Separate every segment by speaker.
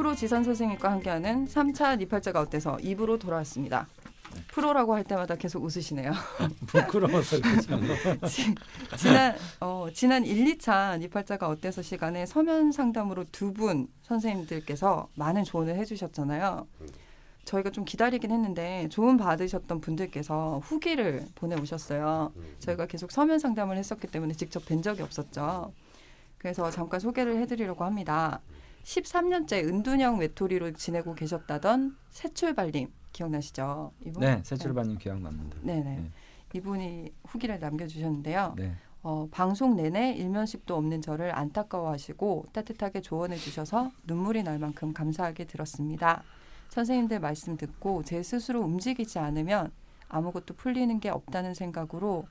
Speaker 1: 프로 지산 선생님과 함께하는 3차 네 팔자가 어때서 2부로 돌아왔습니다. 프로라고 할 때마다 계속 웃으시네요.
Speaker 2: 부끄러워서 그렇죠.
Speaker 1: 지난 1, 2차 네 팔자가 어때서 시간에 서면 상담으로 두 분 선생님들께서 많은 조언을 해주셨잖아요. 저희가 좀 기다리긴 했는데 조언 받으셨던 분들께서 후기를 보내오셨어요. 저희가 계속 서면 상담을 했었기 때문에 직접 뵌 적이 없었죠. 그래서 잠깐 소개를 해드리려고 합니다. 13년째 은둔형 외톨이로 지내고 계셨다던 새출발님 기억나시죠? 이분?
Speaker 2: 네, 새출발님 기억납니다.
Speaker 1: 네네.
Speaker 2: 네.
Speaker 1: 이분이 후기를 남겨주셨는데요.
Speaker 2: 네.
Speaker 1: 방송 내내 일면식도 없는 저를 안타까워하시고 따뜻하게 조언해 주셔서 눈물이 날 만큼 감사하게 들었습니다. 선생님들 말씀 듣고 제 스스로 움직이지 않으면 아무것도 풀리는 게 없다는 생각으로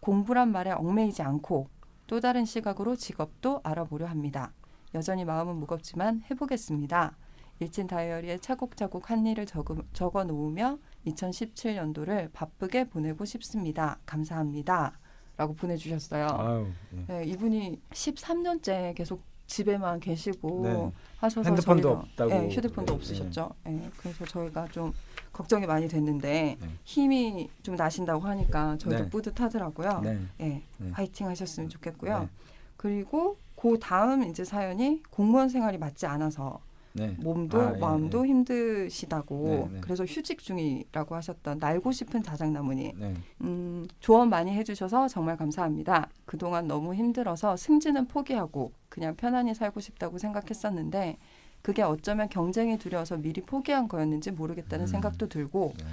Speaker 1: 공부란 말에 얽매이지 않고 또 다른 시각으로 직업도 알아보려 합니다. 여전히 마음은 무겁지만 해보겠습니다. 일진 다이어리에 차곡차곡 한 일을 적어 놓으며 2017년도를 바쁘게 보내고 싶습니다. 감사합니다. 라고 보내주셨어요.
Speaker 2: 아유, 네.
Speaker 1: 네, 이분이 13년째 계속 집에만 계시고
Speaker 2: 네.
Speaker 1: 하셔서
Speaker 2: 핸드폰도
Speaker 1: 저희가,
Speaker 2: 없다고.
Speaker 1: 네, 휴대폰도
Speaker 2: 네.
Speaker 1: 없으셨죠. 네, 그래서 저희가 좀 걱정이 많이 됐는데
Speaker 2: 네.
Speaker 1: 힘이 좀 나신다고 하니까 저희도
Speaker 2: 네.
Speaker 1: 뿌듯하더라고요.
Speaker 2: 네.
Speaker 1: 네,
Speaker 2: 네.
Speaker 1: 화이팅 하셨으면 좋겠고요.
Speaker 2: 네.
Speaker 1: 그리고 그 다음 이제 사연이 공무원 생활이 맞지 않아서
Speaker 2: 네.
Speaker 1: 몸도
Speaker 2: 예,
Speaker 1: 마음도
Speaker 2: 예.
Speaker 1: 힘드시다고
Speaker 2: 네, 네.
Speaker 1: 그래서 휴직 중이라고 하셨던 날고 싶은 자작나무니
Speaker 2: 네.
Speaker 1: 조언 많이 해주셔서 정말 감사합니다. 그동안 너무 힘들어서 승진은 포기하고 그냥 편안히 살고 싶다고 생각했었는데 그게 어쩌면 경쟁이 두려워서 미리 포기한 거였는지 모르겠다는 생각도 들고
Speaker 2: 네.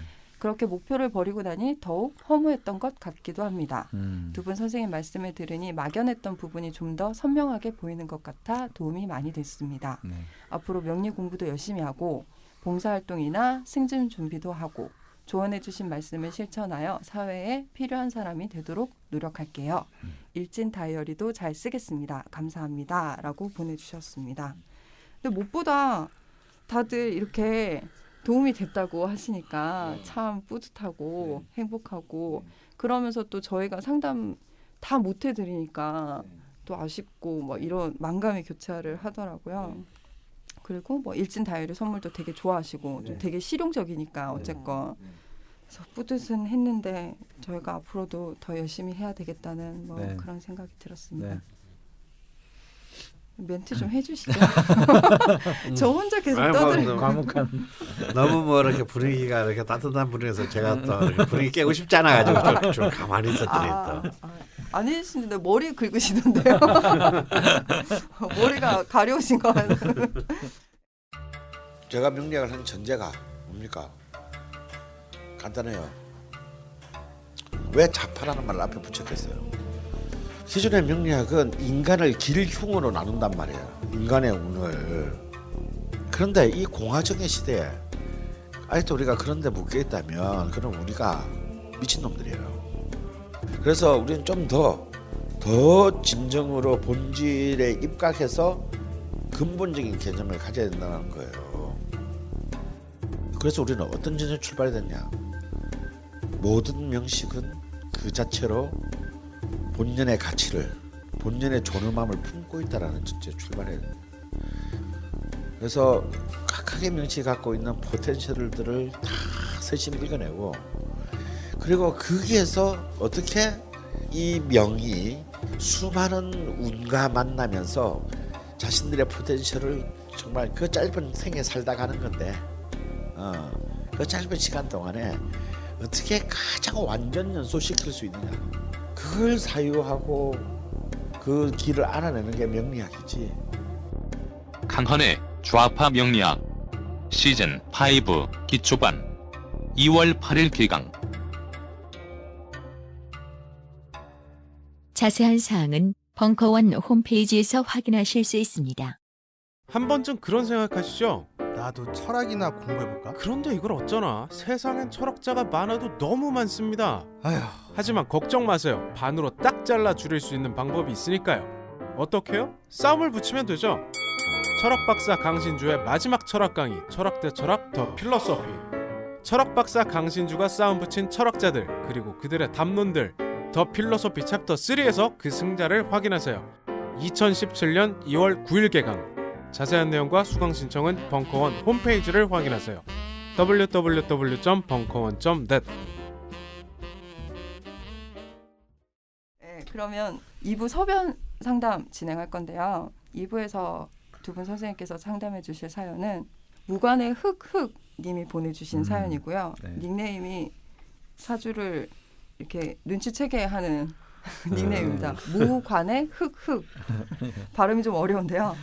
Speaker 1: 그렇게 목표를 버리고 나니 더욱 허무했던 것 같기도 합니다. 두 분 선생님 말씀을 들으니 막연했던 부분이 좀 더 선명하게 보이는 것 같아 도움이 많이 됐습니다.
Speaker 2: 네.
Speaker 1: 앞으로 명리 공부도 열심히 하고 봉사활동이나 승진 준비도 하고 조언해 주신 말씀을 실천하여 사회에 필요한 사람이 되도록 노력할게요. 일진 다이어리도 잘 쓰겠습니다. 감사합니다. 라고 보내주셨습니다. 근데 무엇보다 다들 이렇게 도움이 됐다고 하시니까 참 뿌듯하고 행복하고 그러면서 또 저희가 상담 다 못 해드리니까 또 아쉽고 뭐 이런 만감의 교차를 하더라고요. 그리고 뭐 일진 다이어리 선물도 되게 좋아하시고 좀 되게 실용적이니까 어쨌건 그래서 뿌듯은 했는데 저희가 앞으로도 더 열심히 해야 되겠다는 뭐
Speaker 2: 네.
Speaker 1: 그런 생각이 들었습니다.
Speaker 2: 네.
Speaker 1: 멘트 좀 해주시죠. 저 혼자 계속
Speaker 3: 아이고,
Speaker 1: 떠들고.
Speaker 2: 과묵한.
Speaker 3: 너무 뭐 이렇게 분위기가 이렇게 따뜻한 분위기에서 제가 또 이렇게 분위기 깨고 싶지 않아가지고 좀 가만히 있었더니 또.
Speaker 1: 아니시는데 머리 긁으시던데요. 머리가 가려우신 거 같아요.
Speaker 3: 제가 명리학을 한 전제가 뭡니까? 간단해요. 왜 자파라는 말을 앞에 붙였겠어요? 기존의 명리학은 인간을 길흉으로 나눈단 말이에요. 인간의 운을. 그런데 이 공화정의 시대에 아직도 우리가 그런 데 묶여 있다면 그럼 우리가 미친놈들이에요. 그래서 우리는 좀 더 진정으로 본질에 입각해서 근본적인 개념을 가져야 된다는 거예요. 그래서 우리는 어떤 전제 출발이 됐냐? 모든 명식은 그 자체로 본연의 가치를, 본연의 존엄함을 품고 있다라는 전제 출발해야 됩니다. 그래서 각각의 명식이 갖고 있는 포텐셜들을 다 세심히 읽어내고 그리고 거기에서 어떻게 이 명이 수많은 운과 만나면서 자신들의 포텐셜을 정말 그 짧은 생에 살다 가는 건데 그 짧은 시간 동안에 어떻게 가장 완전 연소시킬 수 있느냐 그걸 사유하고 그 길을 알아내는 게 명리학이지.
Speaker 4: 강헌의 좌파 명리학 시즌 5 기초반 2월 8일 개강.
Speaker 5: 자세한 사항은 벙커원 홈페이지에서 확인하실 수 있습니다.
Speaker 6: 한 번쯤 그런 생각하시죠?
Speaker 7: 나도 철학이나 공부해볼까?
Speaker 6: 그런데 이걸 어쩌나 세상엔 철학자가 많아도 너무 많습니다.
Speaker 7: 아휴,
Speaker 6: 하지만 걱정 마세요. 반으로 딱 잘라 줄일 수 있는 방법이 있으니까요. 어떻게요? 싸움을 붙이면 되죠. 철학 박사 강신주의 마지막 철학 강의 철학 대 철학 더 필로소피. 철학 박사 강신주가 싸움 붙인 철학자들 그리고 그들의 담론들 더 필로소피 챕터 3에서 그 승자를 확인하세요. 2017년 2월 9일 개강. 자세한 내용과 수강 신청은 벙커원 홈페이지를 확인하세요. www.벙커원.net.
Speaker 1: 네, 그러면 2부 서변 상담 진행할 건데요. 2부에서 두 분 선생님께서 상담해 주실 사연은 무관의 흑흑 님이 보내주신 사연이고요.
Speaker 2: 네.
Speaker 1: 닉네임이 사주를 이렇게 눈치채게 하는 닉네임입니다. 무관의 흑흑. 발음이 좀 어려운데요.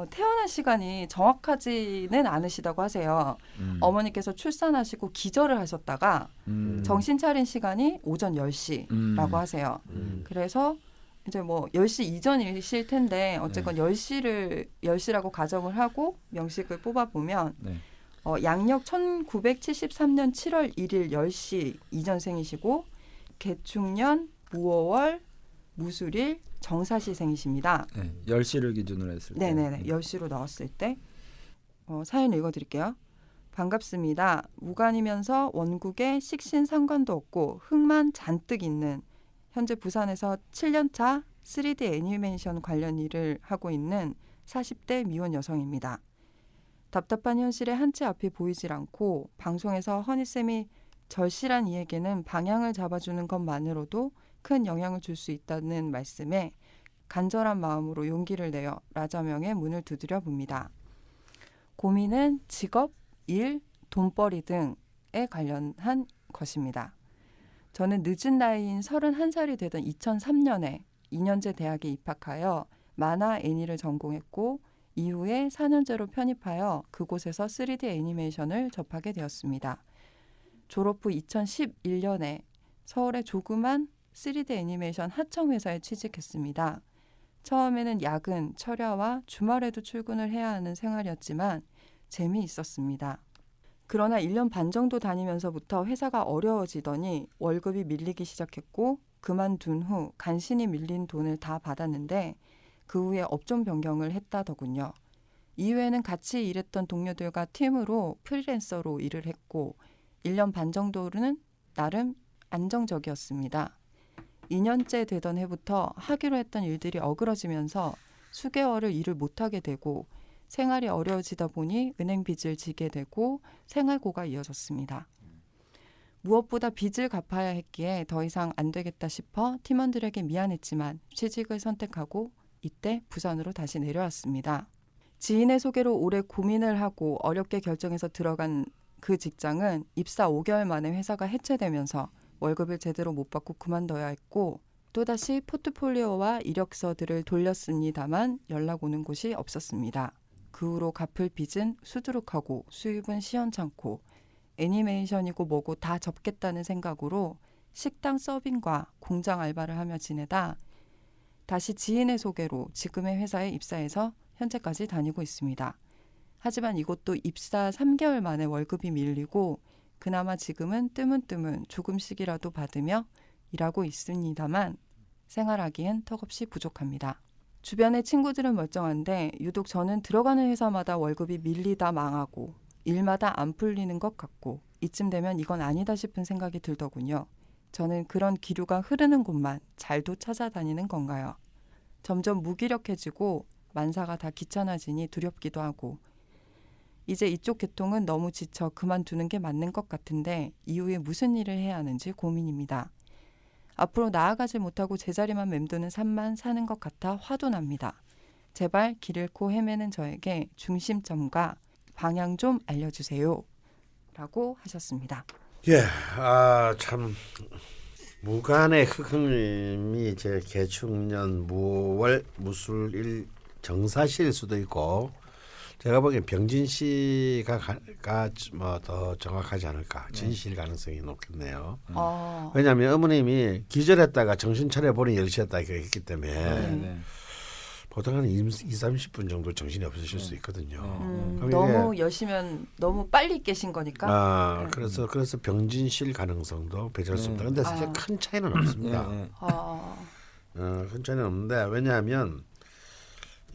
Speaker 1: 태어난 시간이 정확하지는 않으시다고 하세요. 어머니께서 출산하시고 기절을 하셨다가 정신 차린 시간이 오전 10시라고 하세요. 그래서 이제 뭐 10시 이전이실 텐데 어쨌건 10시라고 가정을 하고 명식을 뽑아보면
Speaker 2: 네.
Speaker 1: 양력 1973년 7월 1일 10시 이전생이시고 개축년 무오월 무술일 정사시생이십니다.
Speaker 2: 네. 10시를 기준으로 했을 때.
Speaker 1: 네네네. 10시로 나왔을 때 사연 읽어드릴게요. 반갑습니다. 무관이면서 원국에 식신 상관도 없고 흙만 잔뜩 있는 현재 부산에서 7년차 3D 애니메이션 관련 일을 하고 있는 40대 미혼 여성입니다. 답답한 현실에 한치 앞이 보이질 않고 방송에서 허니쌤이 절실한 이에게는 방향을 잡아주는 것만으로도 큰 영향을 줄 수 있다는 말씀에 간절한 마음으로 용기를 내어 라자명의 문을 두드려 봅니다. 고민은 직업, 일, 돈벌이 등에 관련한 것입니다. 저는 늦은 나이인 31살이 되던 2003년에 2년제 대학에 입학하여 만화 애니를 전공했고 이후에 4년제로 편입하여 그곳에서 3D 애니메이션을 접하게 되었습니다. 졸업 후 2011년에 서울의 조그만 3D 애니메이션 하청회사에 취직했습니다. 처음에는 야근, 철야와 주말에도 출근을 해야 하는 생활이었지만 재미있었습니다. 그러나 1년 반 정도 다니면서부터 회사가 어려워지더니 월급이 밀리기 시작했고 그만둔 후 간신히 밀린 돈을 다 받았는데 그 후에 업종 변경을 했다더군요. 이후에는 같이 일했던 동료들과 팀으로 프리랜서로 일을 했고 1년 반 정도는 나름 안정적이었습니다. 2년째 되던 해부터 하기로 했던 일들이 어그러지면서 수개월을 일을 못하게 되고 생활이 어려워지다 보니 은행 빚을 지게 되고 생활고가 이어졌습니다. 무엇보다 빚을 갚아야 했기에 더 이상 안 되겠다 싶어 팀원들에게 미안했지만 취직을 선택하고 이때 부산으로 다시 내려왔습니다. 지인의 소개로 오래 고민을 하고 어렵게 결정해서 들어간 그 직장은 입사 5개월 만에 회사가 해체되면서 월급을 제대로 못 받고 그만둬야 했고 또다시 포트폴리오와 이력서들을 돌렸습니다만 연락 오는 곳이 없었습니다. 그 후로 갚을 빚은 수두룩하고 수입은 시원찮고 애니메이션이고 뭐고 다 접겠다는 생각으로 식당 서빙과 공장 알바를 하며 지내다 다시 지인의 소개로 지금의 회사에 입사해서 현재까지 다니고 있습니다. 하지만 이것도 입사 3개월 만에 월급이 밀리고 그나마 지금은 뜨문뜨문 조금씩이라도 받으며 일하고 있습니다만 생활하기엔 턱없이 부족합니다. 주변의 친구들은 멀쩡한데 유독 저는 들어가는 회사마다 월급이 밀리다 망하고 일마다 안 풀리는 것 같고 이쯤 되면 이건 아니다 싶은 생각이 들더군요. 저는 그런 기류가 흐르는 곳만 잘도 찾아다니는 건가요? 점점 무기력해지고 만사가 다 귀찮아지니 두렵기도 하고 이제 이쪽 계통은 너무 지쳐 그만두는 게 맞는 것 같은데 이후에 무슨 일을 해야 하는지 고민입니다. 앞으로 나아가지 못하고 제자리만 맴도는 삶만 사는 것 같아 화도 납니다. 제발 길 잃고 헤매는 저에게 중심점과 방향 좀 알려주세요. 라고 하셨습니다.
Speaker 3: 예, 참 무관의 흑흑님이 제 개축년 무월 무술일 정사시일 수도 있고 제가 보기엔 병진시가 뭐 더 정확하지 않을까. 진실 가능성이 높겠네요. 왜냐하면 어머님이 기절했다가 정신 차려 보니 10시였다 했기 때문에
Speaker 2: 네.
Speaker 3: 보통 한 20-30분 정도 정신이 없으실 수 있거든요. 그럼
Speaker 1: 너무 여시면 너무 빨리 깨신 거니까.
Speaker 3: 그래서 병진실 가능성도 배제할 수 없다. 근데 사실 큰 차이는 없습니다. 큰 차이는 없는데 왜냐하면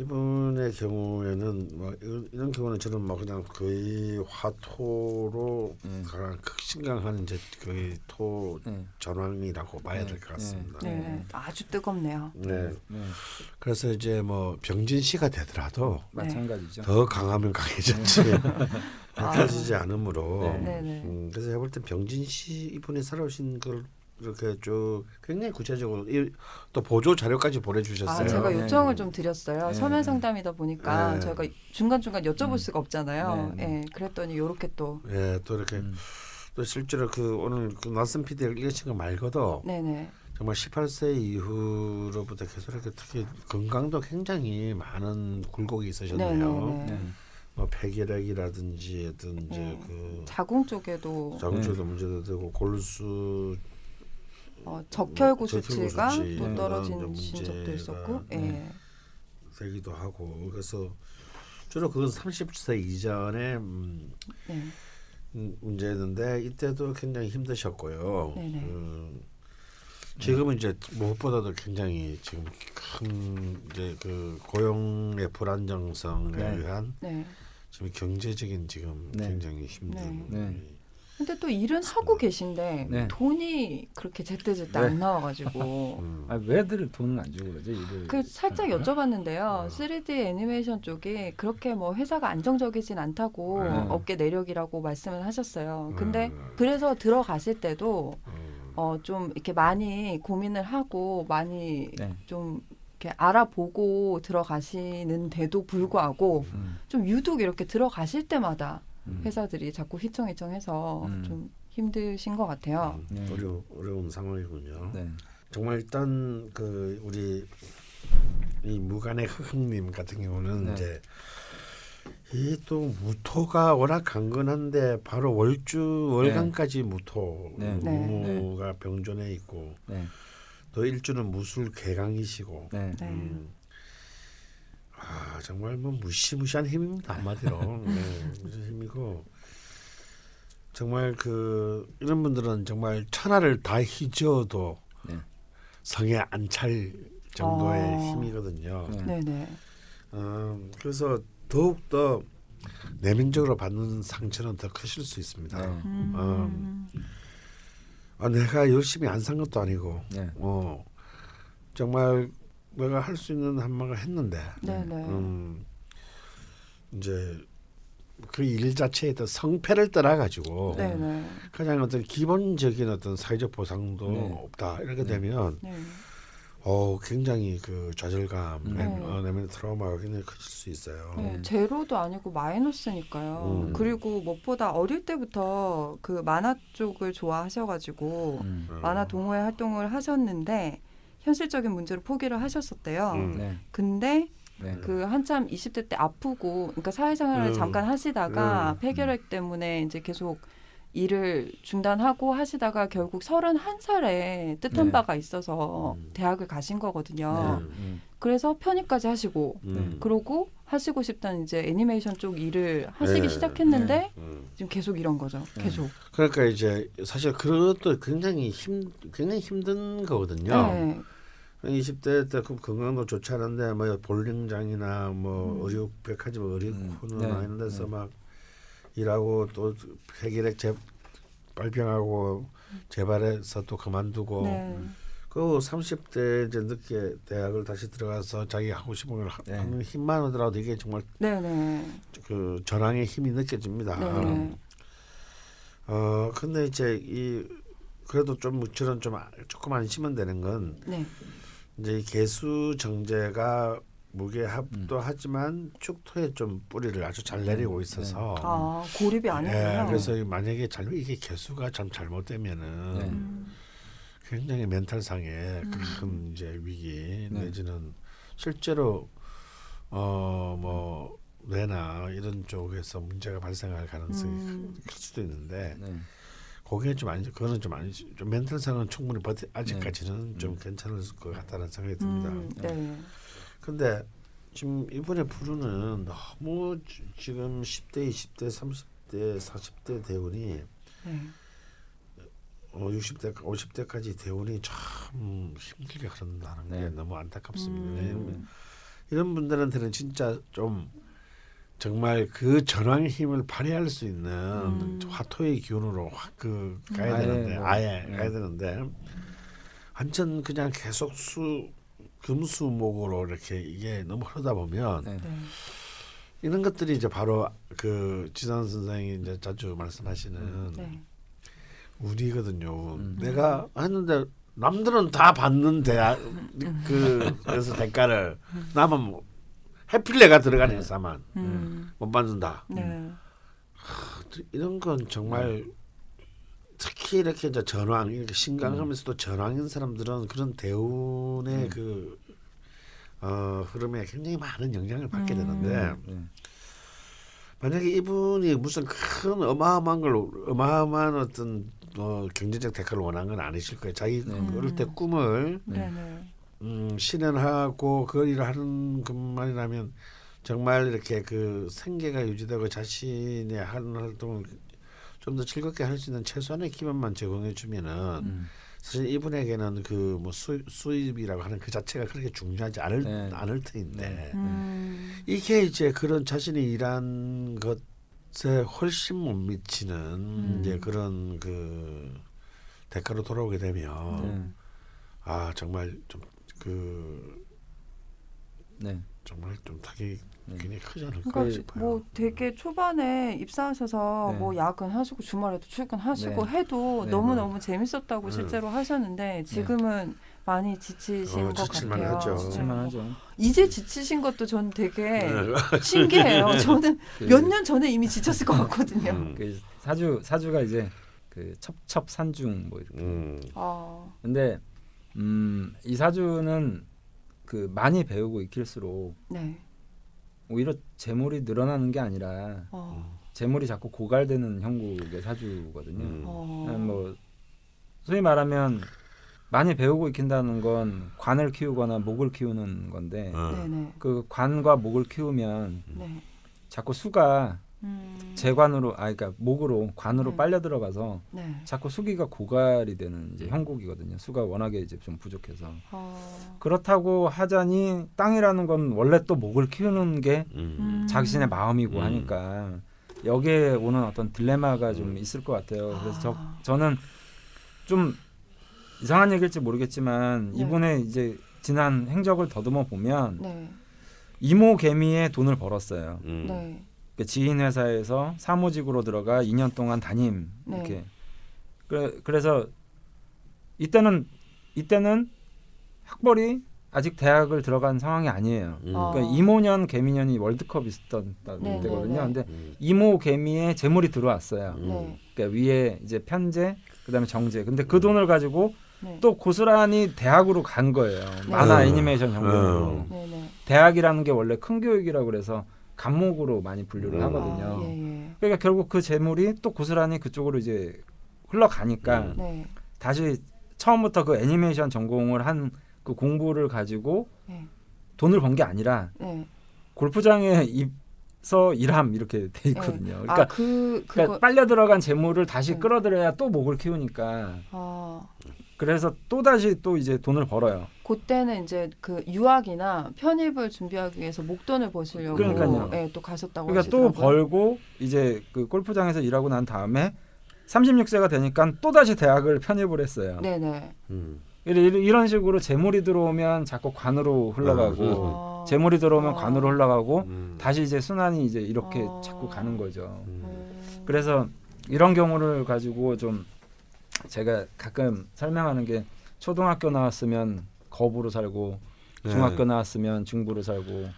Speaker 3: 이분의 경우에는 뭐 이런 경우는 저는 뭐 그냥 거의 화토로 가장 극심강한 이제 거의 토 전황이라고 봐야 될 것 같습니다.
Speaker 1: 네, 아주 뜨겁네요.
Speaker 3: 네. 그래서 이제 뭐 병진시가 되더라도
Speaker 2: 마찬가지죠.
Speaker 3: 더 강하면 강해졌지 밝혀지지 않으므로
Speaker 1: 네, 네.
Speaker 3: 그래서 해볼 때 병진시 이분이 살아오신 걸 이렇게 쭉 굉장히 구체적으로 또 보조 자료까지 보내주셨어요.
Speaker 1: 제가
Speaker 2: 네.
Speaker 1: 요청을 좀 드렸어요.
Speaker 2: 네.
Speaker 1: 서면 상담이다 보니까
Speaker 3: 네.
Speaker 1: 저희가 중간중간 여쭤볼 수가 없잖아요.
Speaker 2: 네, 네.
Speaker 1: 예, 그랬더니 요렇게 또
Speaker 3: 예, 또 이렇게 또 실제로 그 오늘 그 낯선 PD가 읽으신 거 말고도
Speaker 1: 네네.
Speaker 3: 정말 18세 이후로부터 계속 이렇게 특히 건강도 굉장히 많은 굴곡이 있으셨네요.
Speaker 1: 네네네.
Speaker 3: 뭐 폐결핵이라든지 어떤 이제
Speaker 1: 네.
Speaker 3: 그
Speaker 1: 자궁 쪽에도
Speaker 3: 자궁쪽도 문제도 되고 골수
Speaker 1: 적혈구 수치가
Speaker 3: 적혈구 수치
Speaker 1: 또
Speaker 3: 이런
Speaker 1: 떨어진
Speaker 3: 문제가
Speaker 1: 적도 있었고, 예.
Speaker 3: 되기도 하고 그래서 주로 그건 30세 이전에
Speaker 1: 네.
Speaker 3: 문제였는데 이때도 굉장히 힘드셨고요.
Speaker 1: 네네.
Speaker 3: 지금은 이제 무엇보다도 굉장히 지금 큰 이제 그 고용의 불안정성에
Speaker 2: 네.
Speaker 3: 의한
Speaker 1: 네.
Speaker 3: 지금 경제적인 지금
Speaker 2: 네.
Speaker 3: 굉장히 힘든.
Speaker 2: 네.
Speaker 1: 근데 또 일은 하고 계신데
Speaker 2: 네.
Speaker 1: 돈이 그렇게 제때제때
Speaker 2: 네.
Speaker 1: 안 나와가지고
Speaker 2: 왜들 돈을 안 주고 그러죠? 일을.
Speaker 1: 그 살짝 여쭤봤는데요. 3D 애니메이션 쪽이 그렇게 뭐 회사가 안정적이진 않다고 업계 내력이라고 말씀을 하셨어요. 근데 그래서 들어가실 때도 좀 이렇게 많이 고민을 하고 많이
Speaker 2: 네.
Speaker 1: 좀 이렇게 알아보고 들어가시는데도 불구하고 좀 유독 이렇게 들어가실 때마다 회사들이 자꾸 휘청휘청해서 좀 힘드신 것 같아요.
Speaker 2: 네.
Speaker 3: 어려운 상황이군요.
Speaker 2: 네.
Speaker 3: 정말 일단 그 우리 이 무간의 흐흠님 같은 경우는
Speaker 2: 네.
Speaker 3: 이제 이 또 무토가 워낙 강건한데 바로 월간까지 무토
Speaker 2: 네.
Speaker 3: 무가 병존해 있고
Speaker 2: 네.
Speaker 3: 또 일주는 무술 괴강이시고
Speaker 2: 네.
Speaker 1: 네.
Speaker 3: 정말 뭐 무시무시한 힘입니다 한마디로. 네, 무슨 힘이고 정말 그 이런 분들은 정말 천하를 다 휘저어도
Speaker 2: 네.
Speaker 3: 성에 안 찰 정도의 힘이거든요.
Speaker 1: 네네.
Speaker 3: 그래서 더욱 더 내면적으로 받는 상처는 더 크실 수 있습니다. 내가 열심히 안 산 것도 아니고,
Speaker 2: 네.
Speaker 3: 정말 내가 할 수 있는 한마가 했는데,
Speaker 1: 네네.
Speaker 3: 이제 그 일 자체에 또 성패를 떠나가지고
Speaker 1: 네네.
Speaker 3: 가장 어떤 기본적인 어떤 사회적 보상도
Speaker 2: 네.
Speaker 3: 없다 이렇게 되면
Speaker 1: 네.
Speaker 3: 굉장히 그 좌절감,
Speaker 1: 네.
Speaker 3: 내면 트라우마가 굉장히 커질 수 있어요.
Speaker 1: 네, 제로도 아니고 마이너스니까요. 그리고 무엇보다 어릴 때부터 그 만화 쪽을 좋아하셔가지고 만화 동호회 활동을 하셨는데 현실적인 문제로 포기를 하셨었대요.
Speaker 2: 네.
Speaker 1: 근데
Speaker 2: 네.
Speaker 1: 그 한참 20대 때 아프고, 그러니까 사회생활을 잠깐 하시다가 폐결핵 때문에 이제 계속 일을 중단하고 하시다가 결국 31살에 뜻한
Speaker 2: 네.
Speaker 1: 바가 있어서 대학을 가신 거거든요.
Speaker 2: 네.
Speaker 1: 그래서 편입까지 하시고 그러고 하시고 싶다는 이제 애니메이션 쪽 일을 하시기
Speaker 3: 네.
Speaker 1: 시작했는데 지금 계속 이런 거죠. 계속.
Speaker 3: 그러니까 이제 사실 그것도 굉장히 힘든 거거든요.
Speaker 1: 네.
Speaker 3: 20대 때 그 건강도 좋지 않은데 뭐 볼링장이나 뭐 의류 백화점 의류코너
Speaker 2: 네.
Speaker 3: 이런 데서 막 일하고 또 폐결핵 발병하고 재발해서 또 그만두고
Speaker 1: 네.
Speaker 3: 그 30대 이제 늦게 대학을 다시 들어가서 자기 하고 싶은 걸
Speaker 2: 네.
Speaker 3: 하는 힘만 하더라도 이게 정말
Speaker 1: 네네.
Speaker 3: 그 전황의 힘이 느껴집니다.
Speaker 1: 네네.
Speaker 3: 근데 이제 그래도 좀 저는 조금 안심은 되는 건
Speaker 1: 네.
Speaker 3: 이제 이 개수 정제가 무게합도 하지만 축토에 좀 뿌리를 아주 잘 내리고 있어서
Speaker 1: 아, 고립이 아니군요.
Speaker 3: 그래서 만약에 이게 개수가 참 잘못되면은 굉장히 멘탈상의 큰 이제 위기 내지는 실제로 뭐 뇌나 이런 쪽에서 문제가 발생할 가능성이 클 수도 있는데 그게 좀 아니죠. 그거는 좀 아니지. 좀 멘탈상은 충분히 아직까지는 좀 괜찮을 것 같다는 생각이 듭니다.
Speaker 1: 네.
Speaker 3: 근데 지금 이번에 부르는 너무 지금 10대, 20대, 30대, 40대 대운이
Speaker 1: 네.
Speaker 3: 60대, 50대까지 대운이 참 힘들게 흐른다는 게 너무 안타깝습니다. 왜냐하면
Speaker 8: 이런 분들한테는 진짜 좀 정말 그 전황의 힘을 발휘할 수 있는 화토의 기운으로 확 가야
Speaker 2: 아예
Speaker 8: 되는데
Speaker 2: 뭐,
Speaker 8: 아예
Speaker 2: 네.
Speaker 8: 가야 되는데 완전 그냥 계속 금수목으로 이렇게 이게 너무 흐르다 보면
Speaker 2: 네.
Speaker 1: 네.
Speaker 8: 이런 것들이 이제 바로 그 지산 선생이 이제 자주 말씀하시는
Speaker 1: 네.
Speaker 8: 운이거든요. 내가 했는데 남들은 다 받는 그래서 대가를 나만 뭐 해필레가 들어가는 회사만 못 받는다.
Speaker 1: 네.
Speaker 8: 이런 건 정말 특히 이렇게 이제 전황 이렇게 신강하면서도 전황인 사람들은 그런 대운의 그 흐름에 굉장히 많은 영향을 받게 되는데
Speaker 2: 네.
Speaker 8: 만약에 이분이 무슨 큰 어마어마한 어떤 경제적 대가를 원한 건 아니실 거예요. 자기 어릴 때 꿈을
Speaker 1: 네. 네.
Speaker 8: 실현하고 그 일을 하는 것만이라면 정말 이렇게 그 생계가 유지되고 자신의 하는 활동을 좀 더 즐겁게 할 수 있는 최소한의 기반만 제공해 주면은 사실 이분에게는 그 뭐 수입이라고 하는 그 자체가 그렇게 중요하지 않을 터인데 이게 이제 그런 자신이 일한 것에 훨씬 못 미치는 이제 그런 그 대가로 돌아오게 되면 아 정말 좀
Speaker 2: 네.
Speaker 8: 정말 좀 타격이 굉장히 크지 않을까
Speaker 1: 그러니까
Speaker 8: 싶어요.
Speaker 1: 뭐 되게 초반에 입사하셔서
Speaker 2: 네.
Speaker 1: 뭐 야근하시고 주말에도 출근하시고
Speaker 2: 네.
Speaker 1: 해도
Speaker 2: 네.
Speaker 1: 너무너무 재밌었다고 실제로 하셨는데 지금은 많이 지치신 것
Speaker 8: 지칠만
Speaker 1: 같아요.
Speaker 8: 하죠.
Speaker 1: 네.
Speaker 2: 실만하죠.
Speaker 1: 이제 지치신 것도 전 되게 신기해요. 저는
Speaker 2: 그-
Speaker 1: 몇 년 전에 이미 지쳤을 것 같거든요.
Speaker 2: 그 사주가 이제 그 첩첩산중 뭐 이렇게. 근데 이 사주는 그 많이 배우고 익힐수록
Speaker 1: 네.
Speaker 2: 오히려 재물이 늘어나는 게 아니라 재물이 자꾸 고갈되는 형국의 사주거든요. 뭐 소위 말하면 많이 배우고 익힌다는 건 관을 키우거나 목을 키우는 건데
Speaker 1: 네네.
Speaker 2: 그 관과 목을 키우면
Speaker 1: 네.
Speaker 2: 자꾸 수가 재관으로 그러니까 목으로 관으로
Speaker 1: 네.
Speaker 2: 빨려 들어가서
Speaker 1: 네.
Speaker 2: 자꾸 수기가 고갈이 되는 이제 형국이거든요. 수가 워낙에 이제 좀 부족해서 그렇다고 하자니 땅이라는 건 원래 또 목을 키우는 게 자신의 마음이고 하니까 여기에 오는 어떤 딜레마가 좀 있을 것 같아요. 그래서 저는 좀 이상한 얘기일지 모르겠지만
Speaker 1: 네.
Speaker 2: 이분의 이제 지난 행적을 더듬어 보면
Speaker 1: 네.
Speaker 2: 이모개미에 돈을 벌었어요.
Speaker 1: 네.
Speaker 2: 그 지인 회사에서 사무직으로 들어가 2년 동안 담임
Speaker 1: 네.
Speaker 2: 이렇게 그래서 이때는 학벌이 아직 대학을 들어간 상황이 아니에요. 그러니까 이모년 개미년이 월드컵 있었던
Speaker 1: 네,
Speaker 2: 때거든요.
Speaker 1: 네, 네.
Speaker 2: 근데 이모 개미에 재물이 들어왔어요.
Speaker 1: 네.
Speaker 2: 그러니까 위에 이제 편제, 그다음에 정제. 근데 그 돈을 가지고
Speaker 1: 네.
Speaker 2: 또 고스란히 대학으로 간 거예요. 만화 애니메이션 전공으로.
Speaker 1: 네네.
Speaker 2: 대학이라는 게 원래 큰 교육이라고 그래서 간목으로 많이 분류를 하거든요.
Speaker 1: 예.
Speaker 2: 그러니까 결국 그 재물이 또 고스란히 그쪽으로 이제 흘러가니까
Speaker 1: 네.
Speaker 2: 다시 처음부터 그 애니메이션 전공을 한 그 공부를 가지고
Speaker 1: 네.
Speaker 2: 돈을 번 게 아니라
Speaker 1: 네.
Speaker 2: 골프장에 입서 일함 이렇게 돼 있거든요. 그러니까, 그러니까 빨려 들어간 재물을 다시 끌어들여야 또 목을 키우니까 그래서 또 다시 또 이제 돈을 벌어요.
Speaker 1: 그때는 이제 그 유학이나 편입을 준비하기 위해서 목돈을 버시려고
Speaker 2: 그러니까요.
Speaker 1: 예, 또 가셨다고
Speaker 2: 그러니까
Speaker 1: 하시더라고요.
Speaker 2: 또 벌고 이제 그 골프장에서 일하고 난 다음에 36세가 되니까 또 다시 대학을 편입을 했어요.
Speaker 1: 네네.
Speaker 2: 이런 식으로 재물이 들어오면 자꾸 관으로 흘러가고 재물이 들어오면 관으로 흘러가고 다시 이제 순환이 이제 이렇게 자꾸 가는 거죠. 그래서 이런 경우를 가지고 좀 제가 가끔 설명하는 게 초등학교 나왔으면 거부로 살고 중학교 나왔으면 중부로 살고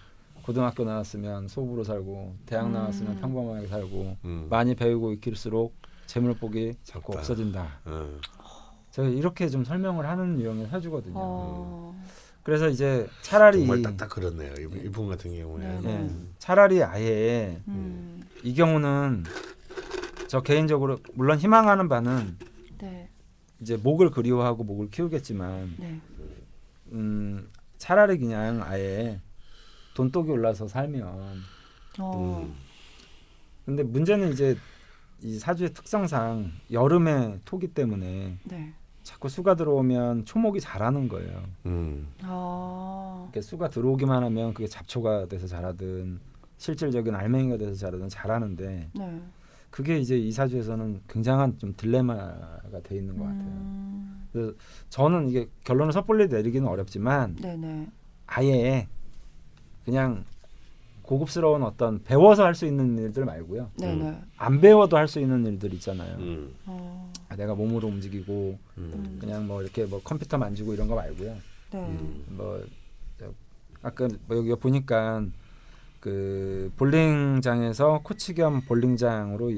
Speaker 2: 고등학교 나왔으면 소부로 살고 대학 나왔으면 평범하게 살고 많이 배우고 익힐수록 재물복이 자꾸 없어진다. 제가 이렇게 좀 설명을 하는 유형의 사주거든요. 그래서 이제 차라리
Speaker 8: 정말 딱딱 그렇네요. 이분 같은 경우에
Speaker 2: 차라리 아예 이 경우는 저 개인적으로 물론 희망하는 바는
Speaker 1: 네.
Speaker 2: 이제 목을 그리워하고 목을 키우겠지만
Speaker 1: 네.
Speaker 2: 차라리 그냥 아예 돈독이 올라서 살면 근데 문제는 이제 이 사주의 특성상 여름의 토기 때문에
Speaker 1: 네.
Speaker 2: 자꾸 수가 들어오면 초목이 자라는 거예요.
Speaker 1: 아.
Speaker 2: 이렇게 수가 들어오기만 하면 그게 잡초가 돼서 자라든 실질적인 알맹이가 돼서 자라든 자라는데
Speaker 1: 네.
Speaker 2: 그게 이제 이 사주에서는 굉장한 좀 딜레마가 돼 있는 것 같아요. 그래서 저는 이게 결론을 섣불리 내리기는 어렵지만
Speaker 1: 네네.
Speaker 2: 아예 그냥 고급스러운 어떤 배워서 할 수 있는 일들 말고요.
Speaker 1: 네네.
Speaker 2: 안 배워도 할 수 있는 일들 있잖아요.
Speaker 1: 어.
Speaker 2: 내가 몸으로 움직이고 그냥 뭐 이렇게 뭐 컴퓨터 만지고 이런 거 말고요.
Speaker 1: 네.
Speaker 2: 뭐 아까 뭐 여기 보니까 그 볼링장에서 코치 겸 볼링장으로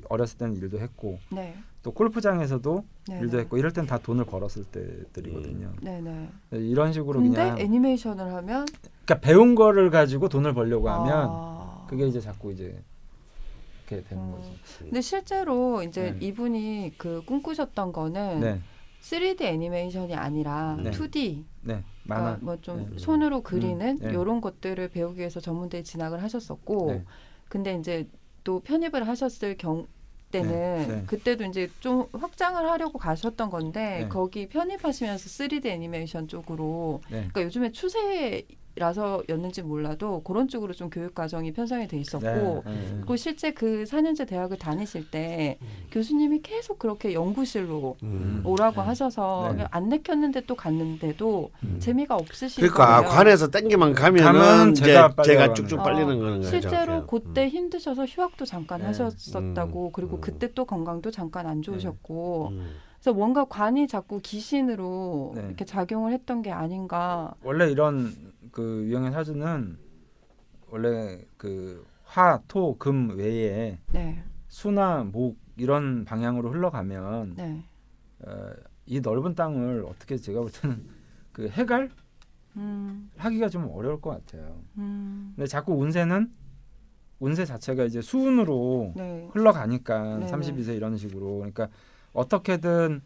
Speaker 2: 어렸을 때는 일도 했고
Speaker 1: 네.
Speaker 2: 또 골프장에서도
Speaker 1: 네네.
Speaker 2: 일도 했고 이럴 땐 다 돈을 벌었을 때들이거든요.
Speaker 1: 네네.
Speaker 2: 이런 식으로
Speaker 1: 근데
Speaker 2: 그냥
Speaker 1: 애니메이션을 하면
Speaker 2: 그러니까 배운 거를 가지고 돈을 벌려고 하면
Speaker 1: 아.
Speaker 2: 그게 이제 자꾸 이제 이렇게 되는 거죠.
Speaker 1: 근데 실제로 이제
Speaker 2: 네.
Speaker 1: 이분이 그 꿈꾸셨던 거는
Speaker 2: 네,
Speaker 1: 3D 애니메이션이 아니라
Speaker 2: 네.
Speaker 1: 2D
Speaker 2: 네,
Speaker 1: 그러니까
Speaker 2: 만화.
Speaker 1: 뭐 좀
Speaker 2: 네.
Speaker 1: 손으로 그리는
Speaker 2: 네.
Speaker 1: 이런 것들을 배우기 위해서 전문대에 진학을 하셨었고
Speaker 2: 네.
Speaker 1: 근데 이제 또 편입을 하셨을 때는
Speaker 2: 네.
Speaker 1: 그때도 이제 좀 확장을 하려고 가셨던 건데
Speaker 2: 네.
Speaker 1: 거기 편입하시면서 3D 애니메이션 쪽으로
Speaker 2: 네.
Speaker 1: 그러니까 요즘에 추세라서였는지 몰라도 그런 쪽으로 좀 교육 과정이 편성이 돼 있었고 그리고 실제 그 4년제 대학을 다니실 때 교수님이 계속 그렇게 연구실로 오라고
Speaker 2: 네.
Speaker 1: 하셔서
Speaker 2: 네.
Speaker 1: 안 내켰는데 또 갔는데도 재미가 없으신
Speaker 8: 그러니까
Speaker 1: 거예요.
Speaker 8: 관에서 땡기만 가면은
Speaker 2: 가면
Speaker 8: 이제
Speaker 2: 제가
Speaker 8: 제가
Speaker 2: 빨려가는
Speaker 8: 쭉쭉
Speaker 1: 거죠.
Speaker 8: 빨리는 거는 거죠.
Speaker 1: 실제로
Speaker 8: 저렇게.
Speaker 1: 그때 힘드셔서 휴학도 잠깐
Speaker 2: 네.
Speaker 1: 하셨었다고 그리고 그때 또 건강도 잠깐 안 좋으셨고
Speaker 8: 음.
Speaker 1: 그래서 뭔가 관이 자꾸 귀신으로
Speaker 2: 네.
Speaker 1: 이렇게 작용을 했던 게 아닌가.
Speaker 2: 원래 이런 그 유형의 사주는 원래 그 화, 토, 금 외에
Speaker 1: 네,
Speaker 2: 수나 목 이런 방향으로 흘러가면
Speaker 1: 네.
Speaker 2: 이 넓은 땅을 어떻게 제가 볼 때는 그 해갈 하기가 좀 어려울 것 같아요. 근데 자꾸 운세 자체가 이제 수운으로
Speaker 1: 네,
Speaker 2: 흘러가니까
Speaker 1: 네네.
Speaker 2: 32세 이런 식으로 그러니까 어떻게든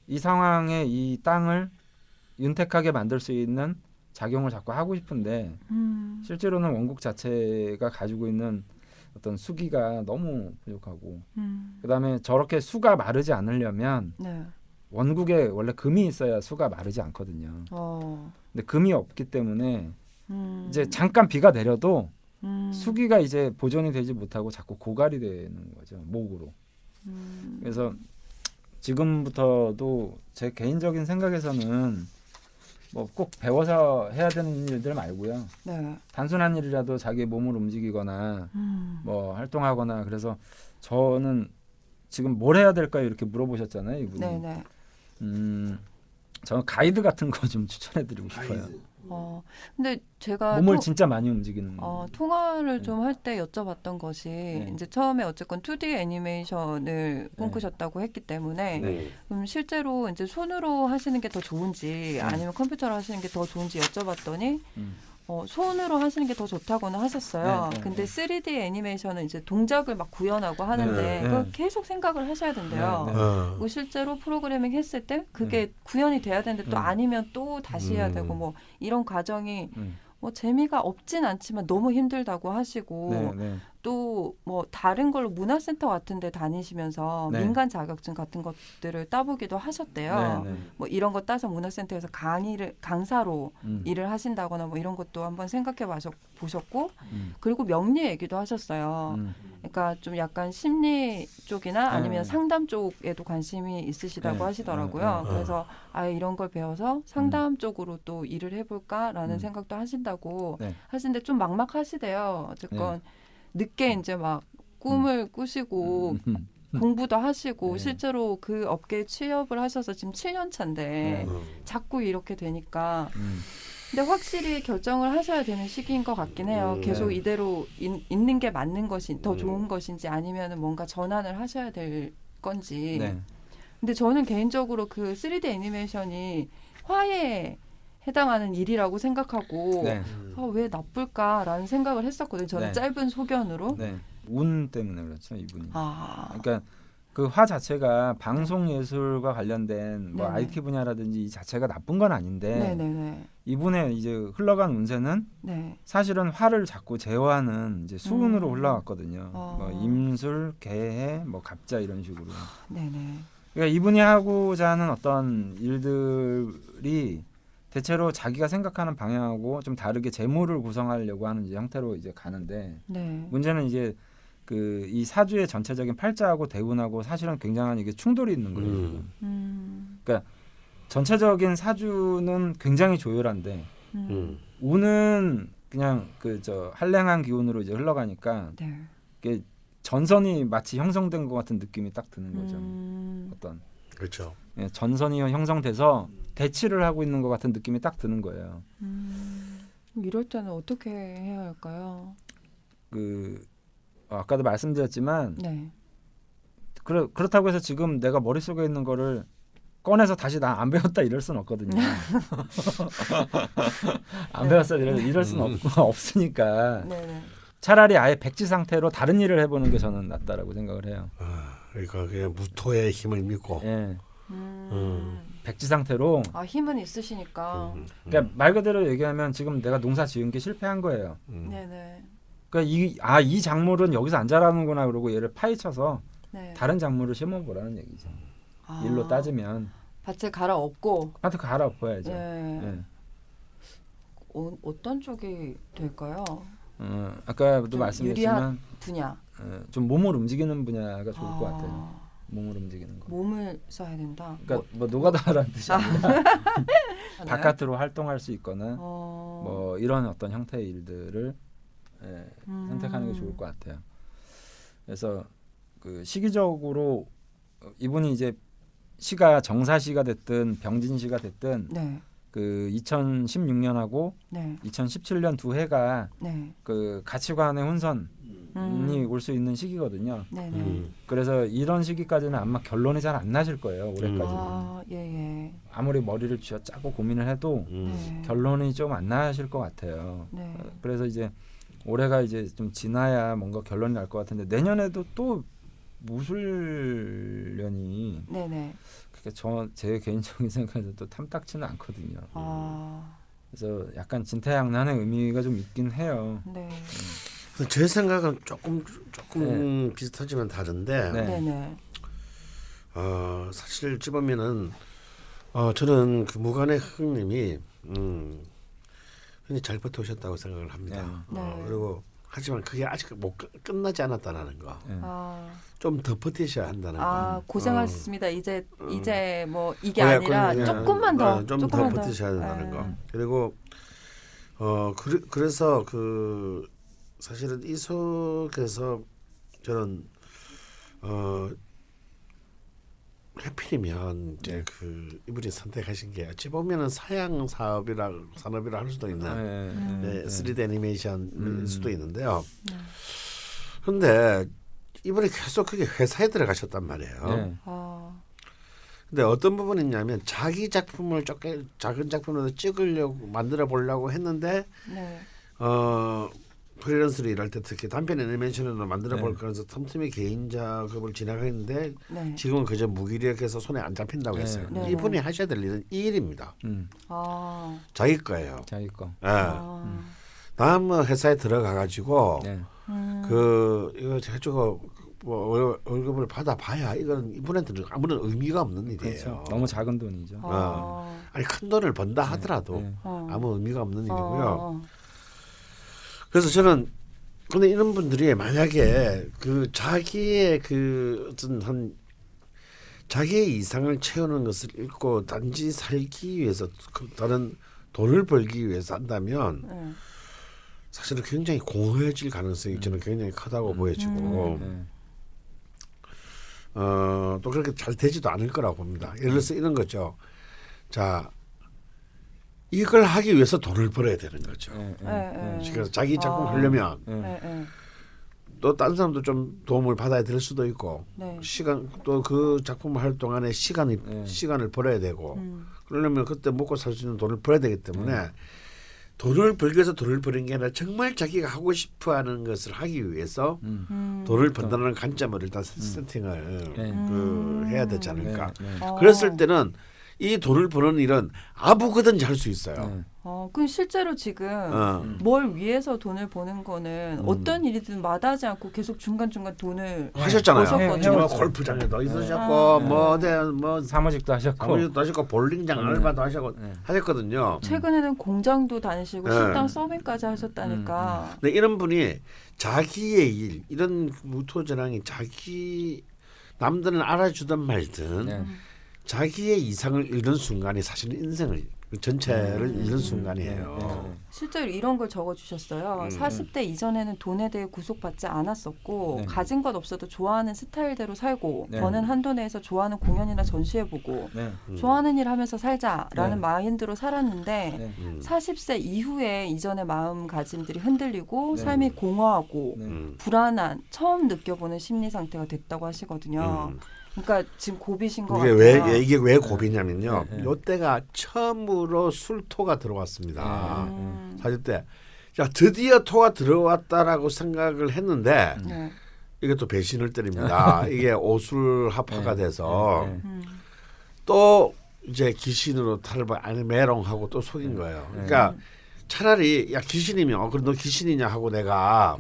Speaker 2: 이 상황에 이 땅을 윤택하게 만들 수 있는 작용을 자꾸 하고 싶은데 실제로는 원국 자체가 가지고 있는 어떤 수기가 너무 부족하고 그다음에 저렇게 수가 마르지 않으려면
Speaker 1: 네.
Speaker 2: 원국에 원래 금이 있어야 수가 마르지 않거든요. 근데 금이 없기 때문에 이제 잠깐 비가 내려도 수기가 이제 보존이 되지 못하고 자꾸 고갈이 되는 거죠. 목으로. 그래서 지금부터도 제 개인적인 생각에서는 뭐 꼭 배워서 해야 되는 일들 말고요.
Speaker 1: 네.
Speaker 2: 단순한 일이라도 자기 몸을 움직이거나 뭐 활동하거나 그래서 저는 지금 뭘 해야 될까요? 이렇게 물어보셨잖아요, 이분이.
Speaker 1: 네네.
Speaker 2: 저는 가이드 같은 거 좀 추천해드리고 싶어요.
Speaker 1: 근데 제가
Speaker 2: 몸을 진짜 많이 움직이는.
Speaker 1: 통화를
Speaker 2: 네.
Speaker 1: 좀 할 때 여쭤봤던 것이
Speaker 2: 네.
Speaker 1: 이제 처음에 어쨌건 2D 애니메이션을 꿈꾸셨다고 했기 때문에
Speaker 2: 네.
Speaker 1: 그럼 실제로 이제 손으로 하시는 게 더 좋은지 아니면 컴퓨터로 하시는 게 더 좋은지 여쭤봤더니 손으로 하시는 게 더 좋다고는 하셨어요.
Speaker 2: 네, 네,
Speaker 1: 근데
Speaker 2: 네.
Speaker 1: 3D 애니메이션은 이제 동작을 막 구현하고 하는데
Speaker 2: 네,
Speaker 1: 그걸
Speaker 2: 네.
Speaker 1: 계속 생각을 하셔야 된대요.
Speaker 2: 네, 네.
Speaker 1: 그리고 실제로 프로그래밍 했을 때 그게 구현이 돼야 되는데 또 아니면 또 다시 해야 되고 뭐 이런 과정이 뭐 재미가 없진 않지만 너무 힘들다고 하시고
Speaker 2: 네, 네.
Speaker 1: 또 뭐 다른 걸로 문화센터 같은 데 다니시면서
Speaker 2: 네.
Speaker 1: 민간 자격증 같은 것들을 따보기도 하셨대요.
Speaker 2: 네, 네.
Speaker 1: 뭐 이런 거 따서 문화센터에서 강사로 일을 하신다거나 뭐 이런 것도 한번 생각해 보셨고 그리고 명리 얘기도 하셨어요. 그러니까 좀 약간 심리 쪽이나 아니면
Speaker 2: 네.
Speaker 1: 상담 쪽에도 관심이 있으시다고
Speaker 2: 네.
Speaker 1: 하시더라고요.
Speaker 2: 네.
Speaker 1: 그래서 아예 이런 걸 배워서 상담 쪽으로 또 일을 해볼까라는
Speaker 2: 음.
Speaker 1: 생각도 하신다고
Speaker 2: 네.
Speaker 1: 하시는데 좀 막막하시대요. 어쨌건 늦게 이제 막 꿈을 꾸시고 공부도 하시고
Speaker 2: 네.
Speaker 1: 실제로 그 업계에 취업을 하셔서 지금 7년 차인데
Speaker 2: 네.
Speaker 1: 자꾸 이렇게 되니까 근데 확실히 결정을 하셔야 되는 시기인 것 같긴 해요. 계속
Speaker 2: 네.
Speaker 1: 이대로 있는 게 맞는 것이 더 좋은 것인지 아니면 뭔가 전환을 하셔야 될 건지.
Speaker 2: 네.
Speaker 1: 근데 저는 개인적으로 그 3D 애니메이션이 화에 해당하는 일이라고 생각하고
Speaker 2: 네.
Speaker 1: 왜 나쁠까라는 생각을 했었거든요. 저는
Speaker 2: 네.
Speaker 1: 짧은 소견으로.
Speaker 2: 네. 운 때문에 그렇죠, 이분이.
Speaker 1: 아,
Speaker 2: 그러니까 그 화 자체가 방송 예술과 관련된 뭐
Speaker 1: 네네.
Speaker 2: IT 분야라든지 이 자체가 나쁜 건 아닌데
Speaker 1: 네네네.
Speaker 2: 이분의 이제 흘러간 운세는
Speaker 1: 네.
Speaker 2: 사실은 화를 자꾸 제어하는 이제 수운으로 흘러갔거든요. 뭐 임술, 개해, 뭐 갑자 이런 식으로.
Speaker 1: 네네.
Speaker 2: 그러니까 이분이 하고자 하는 어떤 일들이 대체로 자기가 생각하는 방향하고 좀 다르게 재물을 구성하려고 하는 이제 형태로 이제 가는데
Speaker 1: 네.
Speaker 2: 문제는 이제 그 이 사주의 전체적인 팔자하고 대운하고 사실은 굉장한 이게 충돌이 있는 거예요. 그러니까 전체적인 사주는 굉장히 조율한데 운은 그냥 그 저 한랭한 기운으로 이제 흘러가니까
Speaker 1: 네.
Speaker 2: 이게 전선이 마치 형성된 것 같은 느낌이 딱 드는 거죠. 어떤
Speaker 8: 그렇죠.
Speaker 2: 예, 전선이 형성돼서 대치를 하고 있는 것 같은 느낌이 딱 드는 거예요.
Speaker 1: 이럴 때는 어떻게 해야 할까요?
Speaker 2: 그 아까도 말씀드렸지만
Speaker 1: 네.
Speaker 2: 그렇다고 해서 지금 내가 머릿속에 있는 거를 꺼내서 다시 나 안 배웠다 이럴 수는 없거든요. 안 배웠어 이럴 수는 없으니까
Speaker 1: 네네.
Speaker 2: 차라리 아예 백지 상태로 다른 일을 해보는 게 저는 낫다라고 생각을 해요.
Speaker 8: 그러니까 그냥 무토의 힘을 믿고.
Speaker 2: 예. 백지 상태로.
Speaker 1: 아 힘은 있으시니까.
Speaker 2: 그러니까 말 그대로 얘기하면 지금 내가 농사 지은 게 실패한 거예요.
Speaker 1: 네네.
Speaker 2: 그러니까 이 작물은 여기서 안 자라는구나 그러고 얘를 파헤쳐서
Speaker 1: 네.
Speaker 2: 다른 작물을 심어보라는 얘기죠.
Speaker 1: 아,
Speaker 2: 일로 따지면
Speaker 1: 밭을 갈아엎고.
Speaker 2: 밭을 갈아엎어야죠.
Speaker 1: 네.
Speaker 2: 예.
Speaker 1: 어떤 쪽이 될까요?
Speaker 2: 아까도
Speaker 1: 좀
Speaker 2: 말씀드렸지만
Speaker 1: 유리한 분야.
Speaker 2: 좀 몸을 움직이는 분야가 좋을 것
Speaker 1: 아,
Speaker 2: 같아요. 몸을 움직이는 거.
Speaker 1: 몸을 써야 된다.
Speaker 2: 그러니까 뭐 노가다라는 뜻이 아니라
Speaker 1: 하나요?
Speaker 2: 바깥으로 활동할 수 있거나
Speaker 1: 어,
Speaker 2: 뭐 이런 어떤 형태의 일들을 선택하는 게 좋을 것 같아요. 그래서 그 시기적으로 이분이 이제 시가 정사시가 됐든 병진시가 됐든
Speaker 1: 네.
Speaker 2: 그 2016년하고
Speaker 1: 네.
Speaker 2: 2017년 두 해가
Speaker 1: 네.
Speaker 2: 그 가치관의 혼선이 올 수 있는 시기거든요.
Speaker 1: 네네.
Speaker 2: 그래서 이런 시기까지는 아마 결론이 잘 안 나실 거예요. 올해까지는.
Speaker 1: 아 예예.
Speaker 2: 아무리 머리를 쥐어짜고 고민을 해도
Speaker 1: 네.
Speaker 2: 결론이 좀 안 나실 것 같아요.
Speaker 1: 네.
Speaker 2: 그래서 이제 올해가 이제 좀 지나야 뭔가 결론이 날 것 같은데 내년에도 또 무술년이
Speaker 1: 네네.
Speaker 2: 그러니까 제 개인적인 생각에서 또 탐탁치는 않거든요.
Speaker 1: 아
Speaker 2: 그래서 약간 진퇴양난의 의미가 좀 있긴 해요.
Speaker 1: 네.
Speaker 8: 제 생각은 조금 비슷하지만 다른데
Speaker 2: 네.
Speaker 1: 네네.
Speaker 8: 사실 찝으면은 저는 그 무관의 흥님이 굉장히 잘 버텨오셨다고 생각을 합니다.
Speaker 1: 네.
Speaker 8: 그리고 하지만 그게 아직 끝나지 않았다는 거.
Speaker 1: 아,
Speaker 8: 좀 더 버티셔야 한다는 거.
Speaker 1: 고생하셨습니다. 이제 뭐 이게
Speaker 8: 그래,
Speaker 1: 아니라
Speaker 8: 그냥,
Speaker 1: 조금만 더
Speaker 8: 좀 더
Speaker 1: 조금만
Speaker 8: 버티셔야 된다는
Speaker 1: 네.
Speaker 8: 거. 그리고 그래서 그 사실은 이 속에서 저는 하필이면 이제 그 이분이 선택하신 게 어찌 보면은 사양 산업이라 할 수도 있는 네, 3D 애니메이션일 수도 있는데요. 그런데 이분이 계속 그게 회사에 들어가셨단 말이에요.
Speaker 2: 네.
Speaker 8: 근데 어떤 부분이 있냐면 자기 작품을 작은 작품으로 찍으려고 만들어 보려고 했는데
Speaker 1: 네.
Speaker 8: 프리랜서로 일할 때 특히 단편 애니메이션으로 만들어 볼
Speaker 2: 네.
Speaker 8: 거라서 틈틈이 개인 작업을 진행했는데
Speaker 1: 네.
Speaker 8: 지금은 그저 무기력해서 손에 안 잡힌다고
Speaker 2: 네.
Speaker 8: 했어요.
Speaker 1: 네.
Speaker 8: 이분이 하셔야 될 일은 이 일입니다.
Speaker 1: 아.
Speaker 8: 자기 거예요.
Speaker 2: 자기 거.
Speaker 8: 예.
Speaker 1: 아.
Speaker 8: 다음 회사에 들어가 가지고
Speaker 2: 네.
Speaker 8: 그 이거 해주고 뭐 월급을 받아봐야 이건 이분한테는 아무런 의미가 없는 일이에요.
Speaker 2: 그렇죠. 너무 작은 돈이죠.
Speaker 8: 아니 큰 돈을 번다 하더라도
Speaker 2: 네.
Speaker 8: 아무 의미가 없는 일이고요. 그래서 저는 근데 이런 분들이 만약에 그 자기의 그 어떤 한 자기의 이상을 채우는 것을 읽고 단지 살기 위해서 다른 돈을 벌기 위해서 한다면
Speaker 1: 네.
Speaker 8: 사실은 굉장히 공허해질 가능성이 저는 굉장히 크다고 보여지고
Speaker 2: 네.
Speaker 8: 또 그렇게 잘 되지도 않을 거라고 봅니다. 예를 들어서 이런 거죠. 자 이걸 하기 위해서 돈을 벌어야 되는 거죠. 그래서 자기 작품 하려면
Speaker 1: 네.
Speaker 8: 또 다른 사람도 좀 도움을 받아야 될 수도 있고
Speaker 1: 네.
Speaker 8: 시간 또 그 작품을 할 동안에 시간을 벌어야 되고 그러려면 그때 먹고 살 수 있는 돈을 벌어야 되기 때문에 돈을 벌기 위해서 돈을 버는 게 아니라 정말 자기가 하고 싶어하는 것을 하기 위해서 돈을 번다는 관점을 일단 세팅을 해야 되지 않을까. 그랬을 때는 이 돈을 버는 일은 아무거든지 할 수 있어요.
Speaker 1: 그럼 실제로 지금 뭘 위해서 돈을 버는 거는 어떤 일이든 마다하지 않고 계속 중간중간 돈을
Speaker 3: 하셨잖아요.
Speaker 1: 버셨거든요.
Speaker 3: 뭐 골프장에도 있으셨고 뭐
Speaker 2: 사무직도 하셨고
Speaker 3: 볼링장 알바도 하셨거든요.
Speaker 1: 최근에는 공장도 다니시고 식당 서빙까지 하셨다니까.
Speaker 3: 근데 이런 분이 자기의 일, 이런 무토전황이 자기 남들은 알아주든 말든 자기의 이상을 잃는 순간이 사실은 인생을 전체를 잃는 순간이에요.
Speaker 1: 실제로 이런 걸 적어주셨어요. 40대 이전에는 돈에 대해 구속받지 않았었고 가진 것 없어도 좋아하는 스타일대로 살고 버는 한도 내에서 좋아하는 공연이나 전시해보고 좋아하는 일 하면서 살자라는 마인드로 살았는데 40세 이후에 이전의 마음가짐들이 흔들리고 삶이 공허하고 불안한 처음 느껴보는 심리 상태가 됐다고 하시거든요. 그러니까 지금 고비신 것 같아요.
Speaker 3: 이게 왜 고비냐면요. 이때가 처음으로 술토가 들어왔습니다. 40대. 자, 드디어 토가 들어왔다라고 생각을 했는데 이게 또 배신을 때립니다. 이게 오술합화가 돼서 또 이제 귀신으로 아니 메롱하고 또 속인 거예요. 그러니까 차라리 야 귀신이면 그럼 너 귀신이냐 하고 내가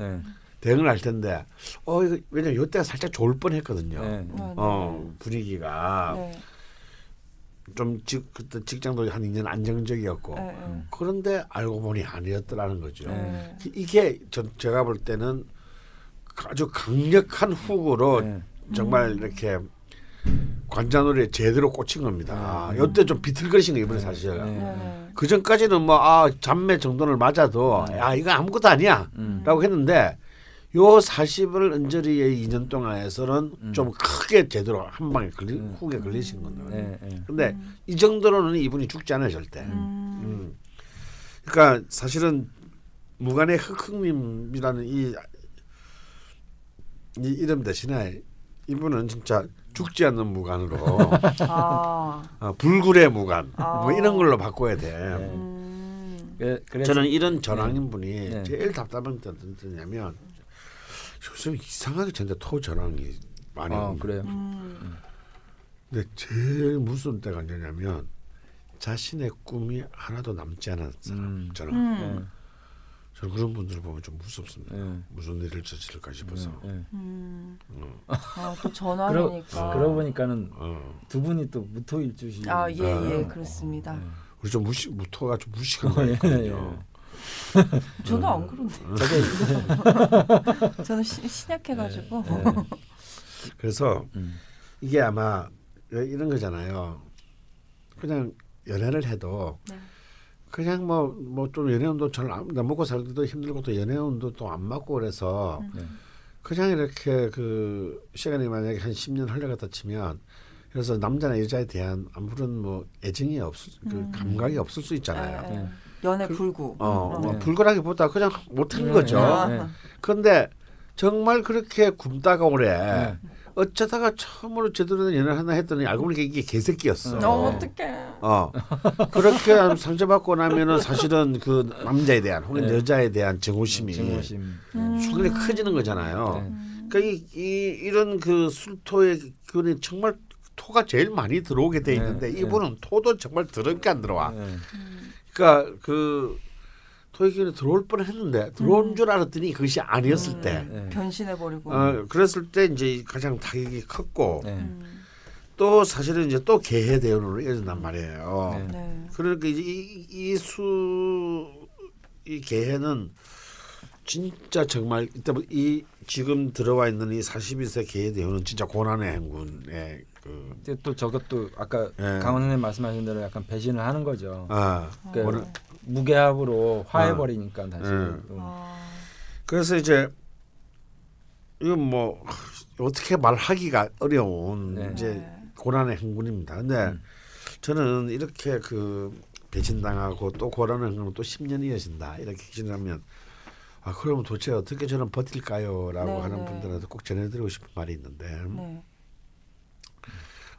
Speaker 3: 대응을 할 텐데 이거 왜냐면 이때가 살짝 좋을 뻔했거든요. 분위기가 좀 그때 직장도 한 2년 안정적이었고 그런데 알고 보니 아니었더라는 거죠. 이게 제가 볼 때는 아주 강력한 훅으로 정말 이렇게 관자놀이에 제대로 꽂힌 겁니다. 이때 좀 비틀거리신 거 이번에 사실. 그 전까지는 잔매 정도를 맞아도 야 이거 아무것도 아니야라고 했는데 요 40을 언저리의 2년 동안에서는 좀 크게 제대로 한 방에 훅에 걸리신 건데. 근데 이 정도로는 이분이 죽지 않아요 절대. 그러니까 사실은 무간의 흑흑님이라는 이 이름 대신에 이분은 진짜 죽지 않는 무간으로 불굴의 무간 뭐 이런 걸로 바꿔야 돼. 저는 이런 전황인 분이 제일 답답한 게 어떠냐면 요즘 이상하게 진짜 토전황이 많이
Speaker 2: 그래요.
Speaker 3: 근데 제일 무서운 때가 언제냐면 자신의 꿈이 하나도 남지 않은 사람 저는 그런 분들을 보면 좀 무섭습니다. 무슨 일을 저질까 싶어서.
Speaker 1: 또 전화니까.
Speaker 2: 그러고 보니까는 두 분이 또 무토일주시.
Speaker 1: 예, 그렇습니다.
Speaker 3: 우리 좀 무토가 좀 무식한 거 있거든요.
Speaker 1: 저는 안 그런데. 저는 신약해가지고.
Speaker 3: 그래서 이게 아마 이런 거잖아요. 그냥 연애를 해도 그냥 뭐 좀 연애운도 잘 먹고 살기도 힘들고 또 연애운도 또 안 맞고 그래서 그냥 이렇게 그 시간이 만약에 한 10년 흘러갔다 치면 그래서 남자나 여자에 대한 아무런 뭐 애정이 그 감각이 없을 수 있잖아요.
Speaker 1: 연애 불구.
Speaker 3: 불구라기보다 그냥 못한 거죠. 그런데 정말 그렇게 굶다가 오래 어쩌다가 처음으로 제대로 된 연애를 하나 했더니 알고 보니까 이게 개새끼였어.
Speaker 1: 어떡해.
Speaker 3: 그렇게 상처받고 나면은 사실은 그 남자에 대한 혹은 여자에 대한 증오심이 순간에 커지는 거잖아요. 그러니까 이런 그 술토의 그는 정말 토가 제일 많이 들어오게 돼 있는데 이분은 토도 정말 더럽게 안 들어와. 그러니까 그 토의 기운이 들어올 뻔했는데 들어온 줄 알았더니 그것이 아니었을 때
Speaker 1: 변신해버리고.
Speaker 3: 그랬을 때 이제 가장 타격이 컸고 또 사실은 이제 또 개해 대운으로 이어진단 말이에요. 그러니까 이제 이 개해는 진짜 정말 이 지금 들어와 있는 이 42세 개해 대운은 진짜 고난의 행군의
Speaker 2: 또 저것도 아까 강원님 말씀하신 대로 약간 배신을 하는 거죠. 그러니까 무게합으로 화해버리니까 다시.
Speaker 3: 그래서 이제 이건 뭐 어떻게 말하기가 어려운 이제 고난의 행군입니다. 근데 저는 이렇게 그 배신당하고 또 고난의 행군은 또 10년이 이어진다 이렇게 기준하면 그러면 도대체 어떻게 저는 버틸까요?라고 하는 분들한테 꼭 전해드리고 싶은 말이 있는데.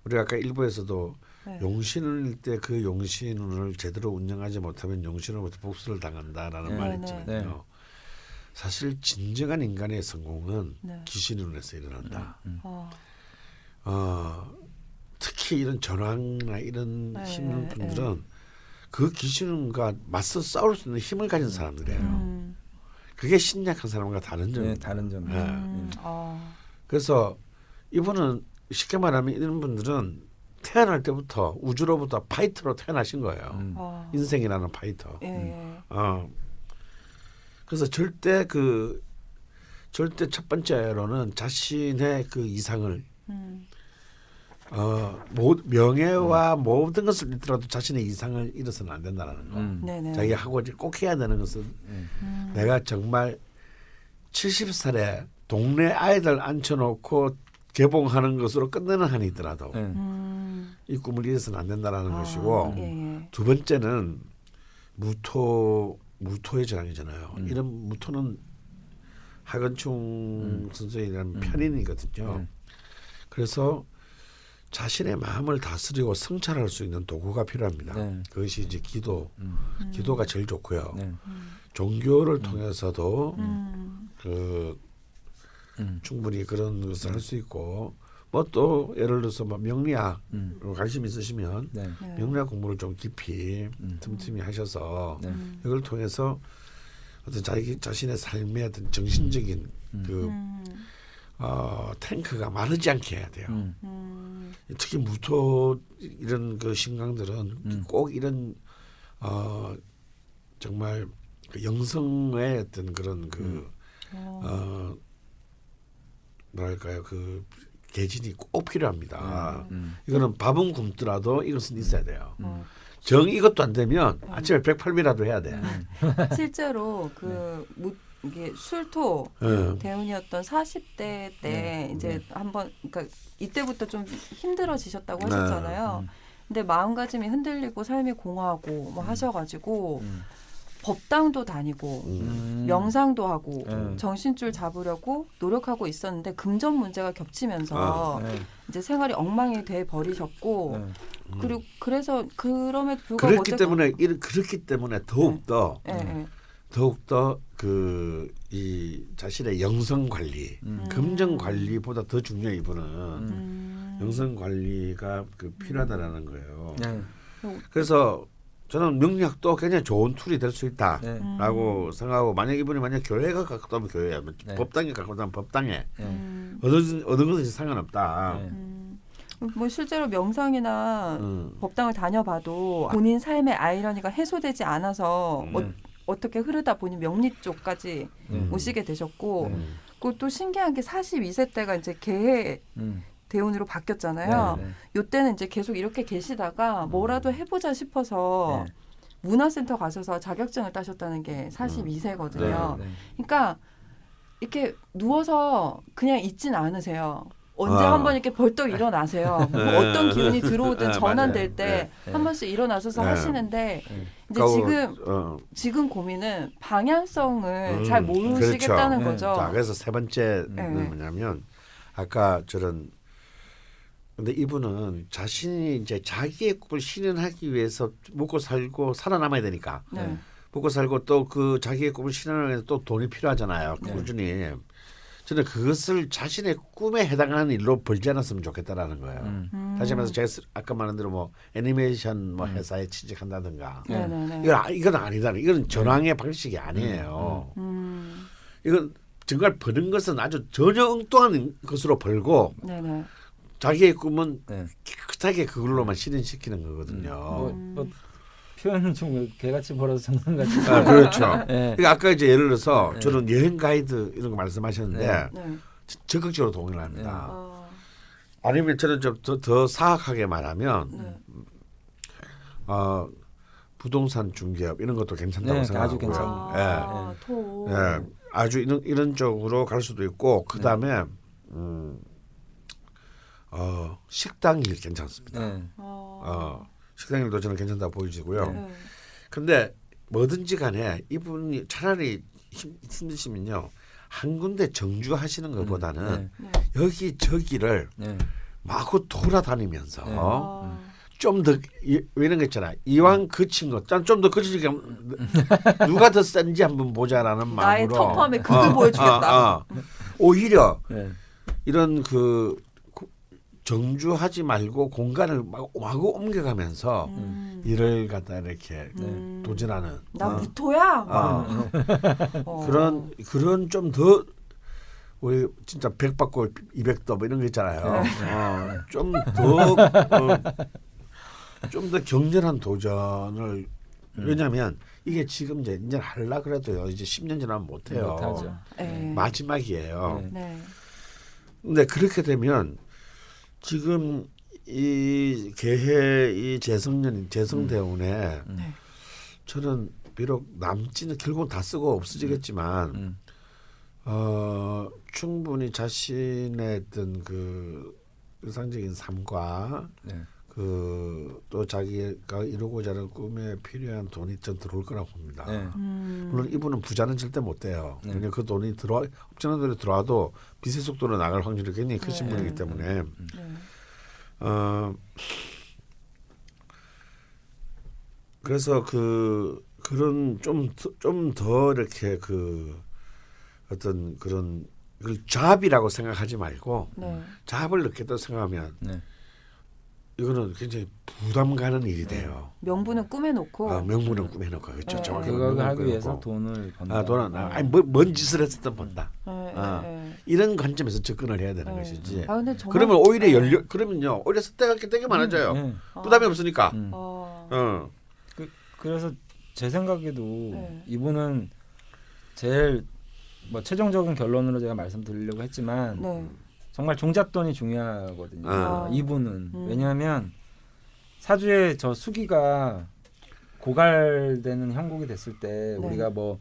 Speaker 3: 우리가 아까 일부에서도 용신운일 때 그 용신운을 제대로 운영하지 못하면 용신으로부터 복수를 당한다라는 말이 있잖아요. 사실 진정한 인간의 성공은 기신운에서 일어난다. 특히 이런 전황이나 이런 힘든 분들은
Speaker 8: 그 귀신과 맞서 싸울 수 있는 힘을 가진 사람들이에요. 그게 신약한 사람과 다른 점.
Speaker 2: 네, 다른 점.
Speaker 8: 그래서 이분은 쉽게 말하면 이런 분들은 태어날 때부터 우주로부터 파이터로 태어나신 거예요. 인생이라는 파이터. 그래서 절대 첫 번째로는 자신의 그 이상을 명예와 모든 것을 잃더라도 자신의 이상을 잃어서는 안 된다는 거. 자기가 하고 꼭 해야 되는 것은 내가 정말 70살에 동네 아이들 앉혀놓고 개봉하는 것으로 끝내는 한이 있더라도 이 꿈을 잃어서는 안 된다는 것이고 두 번째는 무토의 전황이잖아요. 이런 무토는 하건충 선생이라는 편인이거든요. 그래서 자신의 마음을 다스리고 성찰할 수 있는 도구가 필요합니다. 그것이 이제 기도가 제일 좋고요. 종교를 통해서도 충분히 그런 것을 할 수 있고 뭐 또 예를 들어서 뭐 명리학으로 관심 있으시면 명리학 공부를 좀 깊이 틈틈이 하셔서 이걸 통해서 어떤 자기 자신의 삶의 어떤 정신적인 탱크가 마르지 않게 해야 돼요. 특히 무토 이런 그 신강들은 꼭 이런 정말 그 영성의 어떤 그런 뭐랄까요 그 계진이 꼭 필요합니다. 이거는 밥은 굶더라도 이것은 있어야 돼요. 정 이것도 안 되면 아침에 108미라도 해야 돼.
Speaker 1: 실제로 이게 술토 대운이었던 40대 때 이제 한번 그러니까 이때부터 좀 힘들어지셨다고 하셨잖아요. 근데 마음가짐이 흔들리고 삶이 공허하고 뭐 하셔가지고 법당도 다니고 명상도 하고 정신줄 잡으려고 노력하고 있었는데 금전 문제가 겹치면서 이제 생활이 엉망이 돼 버리셨고 그리고 그래서 그럼에도 불구하고
Speaker 8: 그렇기 때문에 더욱더 이 자신의 영성 관리, 금전 관리보다 더 중요해 이분은 영성 관리가 필요하다라는 거예요. 그래서 저는 명리학도 굉장히 좋은 툴이 될 수 있다라고 생각하고 만약 이분이 교회가 가깝다면 교회에, 법당에 가깝다면 법당에 어느 것든지 상관없다.
Speaker 1: 뭐 실제로 명상이나 법당을 다녀봐도 본인 삶의 아이러니가 해소되지 않아서 어떻게 흐르다 보니 명리 쪽까지 오시게 되셨고 그리고 또 신기한 게 42세 때가 이제 개해 대운으로 바뀌었잖아요. 요때는 이제 계속 이렇게 계시다가 뭐라도 해보자 싶어서 문화센터 가셔서 자격증을 따셨다는 게 42세거든요. 그러니까 이렇게 누워서 그냥 있진 않으세요. 언제 한번 이렇게 벌떡 일어나세요. 뭐 어떤 기운이 들어오든 전환될 때 한 번씩 일어나셔서 하시는데 이제 지금 고민은 방향성을 잘 모르시겠다는
Speaker 8: 그렇죠.
Speaker 1: 거죠.
Speaker 8: 자, 그래서 세 번째는 뭐냐면 아까 근데 이분은 자신이 이제 자기의 꿈을 실현하기 위해서 먹고 살고 살아남아야 되니까 먹고 살고 또 그 자기의 꿈을 실현하기 위해서 또 돈이 필요하잖아요. 꾸준히. 저는 그것을 자신의 꿈에 해당하는 일로 벌지 않았으면 좋겠다라는 거예요. 다시 말해서 제가 아까 말한 대로 뭐 애니메이션 뭐 회사에 취직한다든가 이건 아니다. 이건 전황의 방식이 아니에요. 이건 정말 버는 것은 아주 전혀 엉뚱한 것으로 벌고 자기의 꿈은 깨끗하게 그걸로만 실현시키는 거거든요.
Speaker 2: 뭐 표현은 좀 개같이 벌어서 정상같이.
Speaker 8: 그렇죠. 그러니까 아까 이제 예를 들어서 저는 여행 가이드 이런 거 말씀하셨는데 적극적으로 동의를 합니다. 아니면 저는 좀 더 사악하게 말하면 부동산 중개업 이런 것도 괜찮다고 생각하고요. 아주 이런 쪽으로 갈 수도 있고 그 다음에 식당 일 괜찮습니다. 식당 일도 저는 괜찮다고 보여지고요. 근데 뭐든지 간에 이분이 차라리 힘드시면요. 한 군데 정주하시는 것보다는 여기저기를 마구 돌아다니면서 좀 더 이런 거 있잖아. 이왕 그친 거 좀 더 그치니까 누가 더 센지 한번 보자라는 마음으로
Speaker 1: 나의 터프함에 그걸 보여주겠다.
Speaker 8: 오히려 이런 정주하지 말고 공간을 마구 옮겨가면서 일을 갖다 이렇게 도전하는
Speaker 1: 나 무토야.
Speaker 8: 그런 좀 더 우리 진짜 100 받고 200더 뭐 이런 거 있잖아요. 좀 더 격렬한 도전을 왜냐하면 이게 지금 이제 하려 그래도요 이제 10년 지나면 못해요.
Speaker 2: 못하죠.
Speaker 8: 마지막이에요.
Speaker 1: 네.
Speaker 8: 근데 그렇게 되면 지금 이 개회 이 재성대운에
Speaker 1: 네.
Speaker 8: 저는 비록 남지는 결국은 다 쓰고 없어지겠지만 충분히 자신의 어떤 그 일상적인 삶과 그 또 자기가 이루고자 하는 꿈에 필요한 돈이 좀 들어올 거라고 봅니다. 물론 이분은 부자는 절대 못 돼요. 왜냐하면 그 돈이 엄청난 돈이 들어와도 빚의 속도로 나갈 확률이 굉장히 크신 분이기 때문에 그래서 그런 좀 더 이렇게 그 어떤 그런 그 잡이라고 생각하지 말고 잡을 넣겠다 생각하면 이거는 굉장히 부담 가는 일이 돼요.
Speaker 1: 명분은 꿈에 놓고
Speaker 8: 명분은 꿈에 놓고 그렇죠. 정확히
Speaker 2: 그걸 하기
Speaker 8: 꿈에
Speaker 2: 위해서
Speaker 8: 놓고.
Speaker 2: 돈을 번다.
Speaker 8: 돈은 아니 뭔 짓을 했든 번다. 이런 관점에서 접근을 해야 되는 것이지.
Speaker 1: 근데 정말,
Speaker 8: 그러면 오히려 그러면요 오히려 습대가 되게 많아져요. 부담이 없으니까.
Speaker 2: 그래서 제 생각에도 이분은 제일 뭐 최종적인 결론으로 제가 말씀드리려고 했지만 정말 종잣돈이 중요하거든요. 이분은 왜냐하면 사주에 저 수기가 고갈되는 형국이 됐을 때 우리가 뭐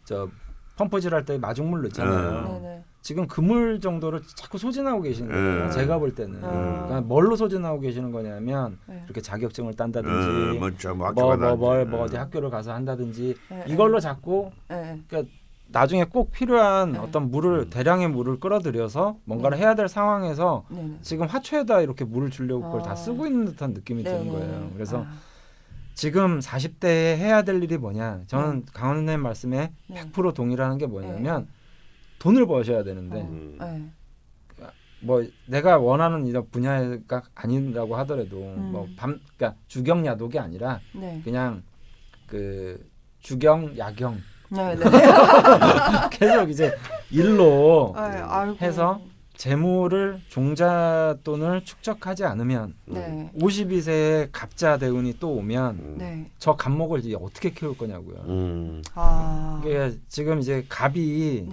Speaker 2: 저 펌프질 할 때 마중물 넣잖아요. 지금 그물 정도를 자꾸 소진하고 계시는 거예요. 제가 볼 때는 그러니까 뭘로 소진하고 계시는 거냐면 이렇게 자격증을 딴다든지 뭐 어디 학교를 가서 한다든지 이걸로 자꾸 그러니까 나중에 꼭 필요한 어떤 물을 대량의 물을 끌어들여서 뭔가를 해야 될 상황에서 지금 화초에다 이렇게 물을 주려고 그걸 다 쓰고 있는 듯한 느낌이 드는 거예요. 그래서 지금 40대에 해야 될 일이 뭐냐? 저는 강원 선생님 말씀에 100% 동의라는 게 뭐냐면 돈을 버셔야 되는데 뭐 내가 원하는 이런 분야가 아니라고 하더라도 뭐 그러니까 주경 야독이 아니라 그냥 그 주경 야경 계속 이제 일로 해서 재물을 종잣돈을 축적하지 않으면 52세에 갑자 대운이 또 오면 저 갑목을 이제 어떻게 키울 거냐고요. 그게 지금 이제 갑이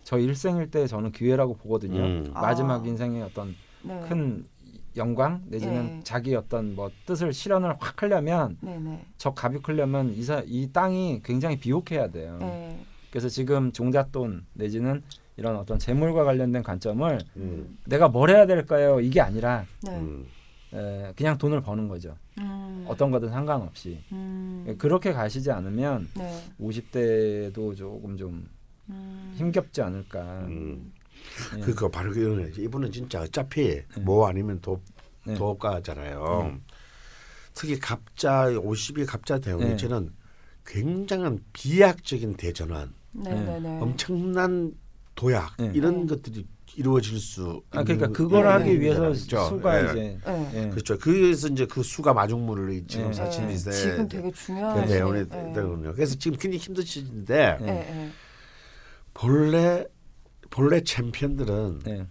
Speaker 2: 저 일생일 때 저는 기회라고 보거든요. 마지막 인생의 어떤 큰 영광 내지는 자기 어떤 뭐 뜻을 실현을 확 하려면 저 갑이 크려면 이 땅이 굉장히 비옥해야 돼요. 그래서 지금 종잣돈 내지는 이런 어떤 재물과 관련된 관점을 내가 뭘 해야 될까요? 이게 아니라 그냥 돈을 버는 거죠. 어떤 거든 상관없이. 그렇게 가시지 않으면 50대도 조금 좀 힘겹지 않을까.
Speaker 8: 그거 바로 그런 거지. 이분은 진짜 어차피 뭐 아니면 도업가잖아요. 특히 갑자 50이 갑자 대운이 저는 굉장한 비약적인 대전환, 엄청난 도약 이런 것들이 이루어질 수.
Speaker 2: 그러니까 그걸 하기 위해서 수가 이제
Speaker 8: 그렇죠. 그래서 이제 그 수가 마중물을 지금 42세
Speaker 1: 지금 되게 중요한
Speaker 8: 대운이 되거든요. 그래서 지금 굉장히 힘드시는데 본래 챔피언들은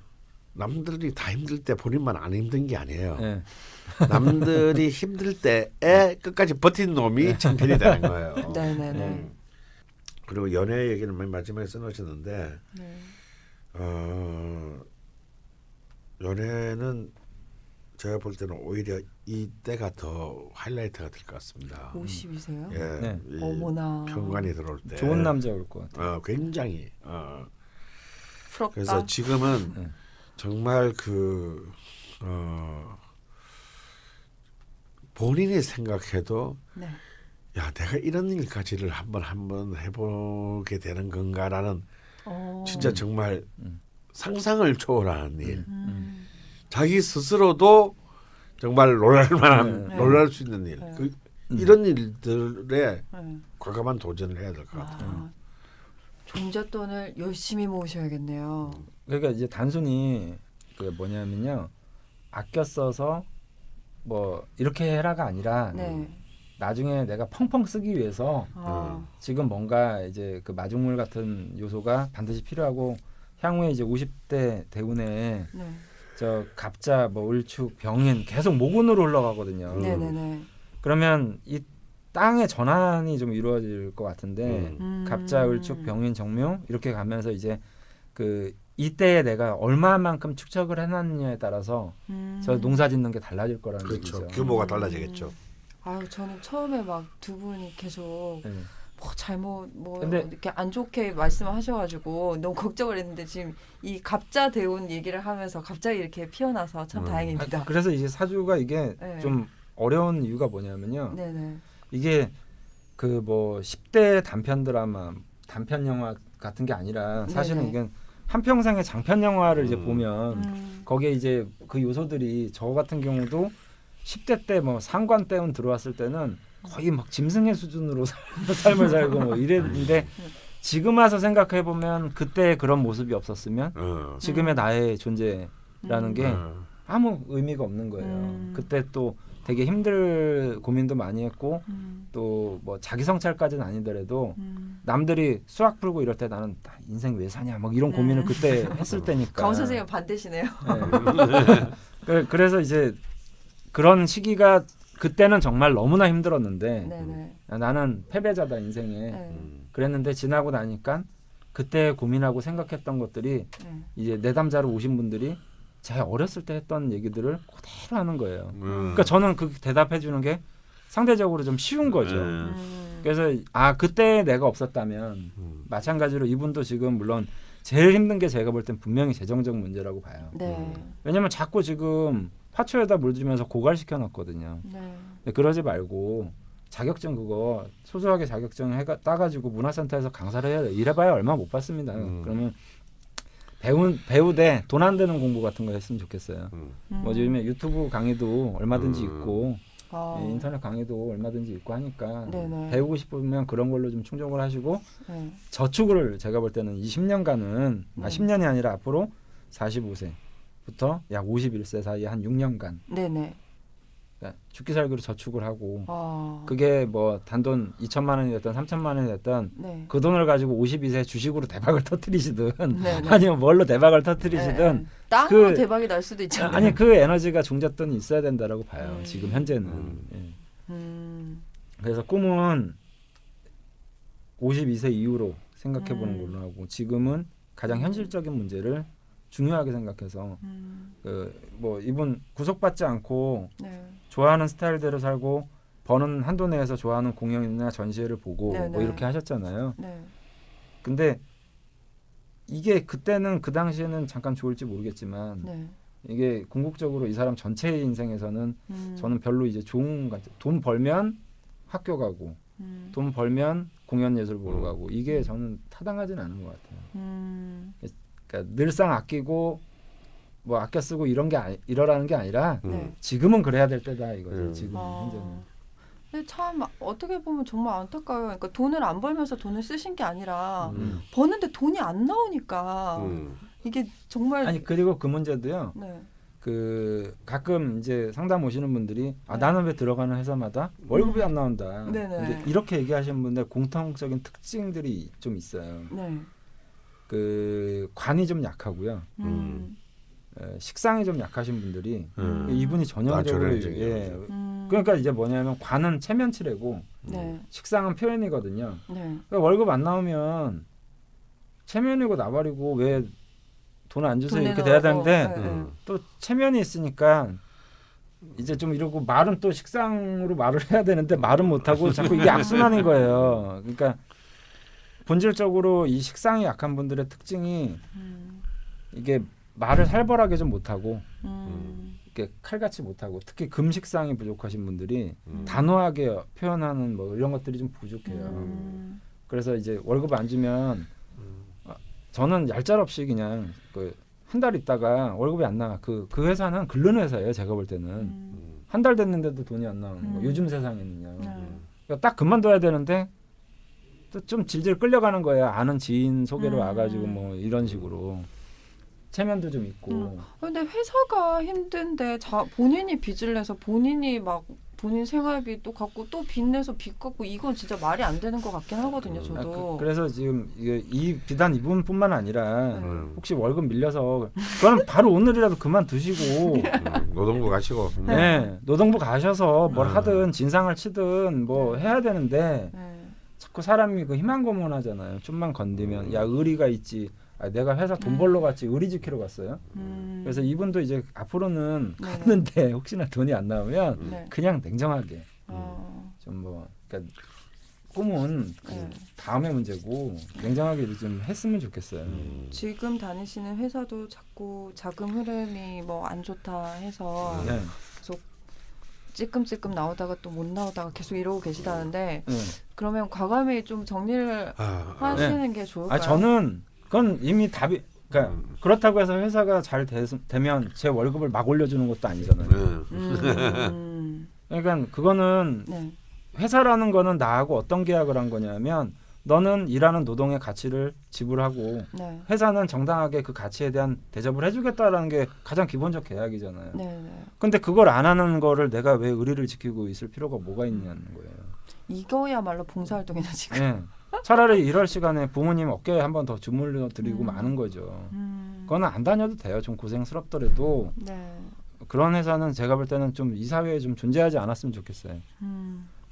Speaker 8: 남들이 다 힘들 때 본인만 안 힘든 게 아니에요. 남들이 힘들 때에 끝까지 버틴 놈이 챔피언이 되는 거예요. 그리고 연애 얘기는 맨 마지막에 써놓으셨는데 연애는 제가 볼 때는 오히려 이때가 더 하이라이트가 될 것 같습니다.
Speaker 1: 52세요?
Speaker 8: 예,
Speaker 1: 어머나.
Speaker 8: 평관이 들어올 때
Speaker 2: 좋은 남자 올 것 같아요.
Speaker 8: 굉장히
Speaker 1: 부럽다.
Speaker 8: 그래서 지금은 정말 본인이 생각해도 야 내가 이런 일까지를 한번 해보게 되는 건가라는 진짜 정말 상상을 초월하는 일. 자기 스스로도 정말 놀랄 수 있는 일. 이런 일들에 과감한 도전을 해야 될 것 같아요.
Speaker 1: 종잣돈을 열심히 모으셔야겠네요.
Speaker 2: 그러니까 이제 단순히 그 뭐냐면요. 아껴 써서 뭐 이렇게 해라가 아니라 나중에 내가 펑펑 쓰기 위해서
Speaker 1: 아.
Speaker 2: 지금 뭔가 이제 그 마중물 같은 요소가 반드시 필요하고 향후에 이제 50대 대운에
Speaker 1: 네.
Speaker 2: 저 갑자 뭐 을축 병인 계속 모군으로 흘러가거든요.
Speaker 1: 네네네.
Speaker 2: 그러면 이 땅의 전환이 좀 이루어질 것 같은데 갑자 을축 병인 정묘 이렇게 가면서 이제 그 이때에 내가 얼마만큼 축적을 해놨느냐에 따라서 저 농사 짓는 게 달라질 거라는
Speaker 3: 그렇죠.
Speaker 2: 얘기죠.
Speaker 3: 규모가 달라지겠죠.
Speaker 1: 아유 저는 처음에 막 두 분이 계속
Speaker 2: 네.
Speaker 1: 뭐 잘못 뭐
Speaker 2: 근데-
Speaker 1: 이렇게 안 좋게 말씀하셔가지고 너무 걱정을 했는데 지금 이 갑자 대운 얘기를 하면서 갑자기 이렇게 피어나서 참 다행입니다.
Speaker 2: 그래서 이제 사주가 이게
Speaker 1: 네.
Speaker 2: 좀 어려운 이유가 뭐냐면요.
Speaker 1: 네네.
Speaker 2: 이게 그 뭐 10대 단편 드라마, 단편 영화 같은 게 아니라 사실은
Speaker 1: 네네.
Speaker 2: 이건 한평생의 장편 영화를 이제 보면
Speaker 1: 음.
Speaker 2: 거기에 이제 그 요소들이 저 같은 경우도 10대 때 뭐 상관 때운 들어왔을 때는 거의 막 짐승의 수준으로 삶을 살고 뭐 이랬는데 지금 와서 생각해 보면 그때 그런 모습이 없었으면 지금의 나의 존재라는 게 아무 의미가 없는 거예요. 그때 또 되게 힘들 고민도 많이 했고 또 뭐 자기 성찰까지는 아니더라도 남들이 수학 풀고 이럴 때 나는 인생 왜 사냐 막 이런 고민을 그때 했을 때니까.
Speaker 1: 강원 선생님 반대시네요.
Speaker 2: 그래서 이제 그런 시기가 그때는 정말 너무나 힘들었는데
Speaker 1: 네네.
Speaker 2: 나는 패배자다 인생에
Speaker 1: 네.
Speaker 2: 그랬는데 지나고 나니까 그때 고민하고 생각했던 것들이
Speaker 1: 네.
Speaker 2: 이제 내담자로 오신 분들이 제가 어렸을 때 했던 얘기들을 그대로 하는 거예요. 그러니까 저는 그 대답해 주는 게 상대적으로 좀 쉬운 거죠. 그래서 그때 내가 없었다면 마찬가지로 이분도 지금 물론 제일 힘든 게 제가 볼 땐 분명히 재정적 문제라고 봐요.
Speaker 1: 네.
Speaker 2: 왜냐면 자꾸 지금 화초에다 물 주면서 고갈시켜 놨거든요.
Speaker 1: 네.
Speaker 2: 그러지 말고 자격증 그거 소소하게 자격증 따가지고 문화센터에서 강사를 해야 돼. 이래봐야 얼마 못 받습니다. 그러면 배우되 돈 안 드는 공부 같은 거 했으면 좋겠어요. 뭐 요즘에 유튜브 강의도 얼마든지 있고 인터넷 강의도 얼마든지 있고 하니까
Speaker 1: 네네.
Speaker 2: 배우고 싶으면 그런 걸로 좀 충족을 하시고
Speaker 1: 네.
Speaker 2: 저축을 제가 볼 때는 20년간은 10년이 아니라 앞으로 45세부터 약 51세 사이에 한 6년간
Speaker 1: 네네.
Speaker 2: 그러니까 죽기 살기로 저축을 하고
Speaker 1: 아.
Speaker 2: 그게 뭐 단돈 2천만 원이 됐든 3천만 원이 됐든
Speaker 1: 네.
Speaker 2: 그 돈을 가지고 52세 주식으로 대박을 터뜨리시든
Speaker 1: 네네.
Speaker 2: 아니면 뭘로 대박을 터뜨리시든
Speaker 1: 네. 땅으로
Speaker 2: 그-
Speaker 1: 대박이 날 수도 있잖아요.
Speaker 2: 아니 그 에너지가 종잣돈이 있어야 된다라고 봐요. 지금 현재는. 예.
Speaker 1: 음.
Speaker 2: 그래서 꿈은 52세 이후로 생각해 보는 걸로 하고 지금은 가장 현실적인 문제를 중요하게 생각해서 뭐 이분 구속받지 않고
Speaker 1: 네.
Speaker 2: 좋아하는 스타일대로 살고 버는 한도 내에서 좋아하는 공연이나 전시회를 보고
Speaker 1: 네네.
Speaker 2: 뭐 이렇게 하셨잖아요.
Speaker 1: 네.
Speaker 2: 근데 이게 그때는 그 당시에는 잠깐 좋을지 모르겠지만
Speaker 1: 네.
Speaker 2: 이게 궁극적으로 이 사람 전체의 인생에서는 저는 별로 이제 좋은 것 같아요. 돈 벌면 학교 가고 돈 벌면 공연 예술 보러 가고 이게 저는 타당하진 않은 것 같아요. 그러니까 늘상 아끼고 뭐 아껴 쓰고 이런 게 이러라는 게 아니라
Speaker 1: 네.
Speaker 2: 지금은 그래야 될 때다 이거죠. 지금 현재는.
Speaker 1: 근데 참 어떻게 보면 정말 안타까워요. 그러니까 돈을 안 벌면서 돈을 쓰신 게 아니라
Speaker 2: 음.
Speaker 1: 버는데 돈이 안 나오니까 이게 정말
Speaker 2: 아니 그리고 그 문제도요.
Speaker 1: 네.
Speaker 2: 그 가끔 이제 상담 오시는 분들이 나는 왜 들어가는 회사마다 월급이 안 나온다.
Speaker 1: 네네.
Speaker 2: 근데 이렇게 얘기하시는 분들 공통적인 특징들이 좀 있어요.
Speaker 1: 네.
Speaker 2: 그 관이 좀 약하고요. 식상이 좀 약하신 분들이 이분이 전형적으로 예. 그러니까 이제 뭐냐면 관은 체면치레고
Speaker 1: 네.
Speaker 2: 식상은 표현이거든요.
Speaker 1: 네.
Speaker 2: 그러니까 월급 안 나오면 체면이고 나발이고 왜 돈 안 주세요
Speaker 1: 돈
Speaker 2: 이렇게 돼야
Speaker 1: 내놓으라고.
Speaker 2: 되는데
Speaker 1: 네, 네.
Speaker 2: 또 체면이 있으니까 이제 좀 이러고 말은 또 식상으로 말을 해야 되는데 말은 못하고 자꾸 이게 악순환인 거예요. 그러니까 본질적으로 이 식상이 약한 분들의 특징이 이게 말을 살벌하게 좀 못하고 이렇게 칼같이 못하고 특히 금식상이 부족하신 분들이 단호하게 표현하는 뭐 이런 것들이 좀 부족해요. 그래서 이제 월급 안 주면 저는 얄짤없이 그냥 그 한 달 있다가 월급이 안 나와. 그 회사는 긁는 회사예요. 제가 볼 때는 한 달 됐는데도 돈이 안 나오는 거. 요즘 세상에는요. 그러니까 딱 그만둬야 되는데 또 좀 질질 끌려가는 거예요. 아는 지인 소개로 와가지고 뭐 이런 식으로 체면도 좀 있고.
Speaker 1: 근데 회사가 힘든데 본인이 빚을 내서 본인이 막 본인 생활비 또 갖고 또 빚내서 빚 갚고 이건 진짜 말이 안 되는 것 같긴 하거든요. 저도.
Speaker 2: 그래서 지금 비단 이분뿐만 아니라
Speaker 8: 음.
Speaker 2: 혹시 월급 밀려서 그건 바로 오늘이라도 그만두시고
Speaker 8: 노동부 가시고.
Speaker 2: 네, 노동부 가셔서 뭘 하든 진상을 치든 뭐 해야 되는데
Speaker 1: 네.
Speaker 2: 자꾸 사람이 그 희망 고문하잖아요. 좀만 건드면 야 의리가 있지. 내가 회사 돈 벌러 갔지 의리 지키러 갔어요. 그래서 이분도 이제 앞으로는
Speaker 1: 네네.
Speaker 2: 갔는데 혹시나 돈이 안 나오면
Speaker 1: 네.
Speaker 2: 그냥 냉정하게
Speaker 1: 어,
Speaker 2: 좀 뭐 그러니까 꿈은 그
Speaker 1: 네.
Speaker 2: 다음의 문제고 냉정하게 좀 했으면 좋겠어요.
Speaker 1: 지금 다니시는 회사도 자꾸 자금 흐름이 뭐 안 좋다 해서
Speaker 2: 네.
Speaker 1: 찔끔찔끔 나오다가 또 못 나오다가 계속 이러고 계시다는데
Speaker 2: 네.
Speaker 1: 그러면 과감히 좀 정리를
Speaker 8: 아,
Speaker 1: 하시는 게 좋을까요?
Speaker 2: 저는 그건 이미 답이 그러니까 그렇다고 해서 회사가 잘 되면 제 월급을 막 올려주는 것도 아니잖아요. 그러니까 그거는
Speaker 1: 네.
Speaker 2: 회사라는 거는 나하고 어떤 계약을 한 거냐면 너는 일하는 노동의 가치를 지불하고
Speaker 1: 네.
Speaker 2: 회사는 정당하게 그 가치에 대한 대접을 해주겠다라는 게 가장 기본적 계약이잖아요.
Speaker 1: 네, 네.
Speaker 2: 근데 그걸 안 하는 거를 내가 왜 의리를 지키고 있을 필요가 뭐가 있냐는 거예요.
Speaker 1: 이거야말로 봉사활동이다 지금.
Speaker 2: 네. 차라리 이럴 시간에 부모님 어깨에 한 번 더 주물러 드리고 마는 거죠. 그거는 안 다녀도 돼요. 좀 고생스럽더라도
Speaker 1: 네.
Speaker 2: 그런 회사는 제가 볼 때는 좀 이 사회에 좀 존재하지 않았으면 좋겠어요.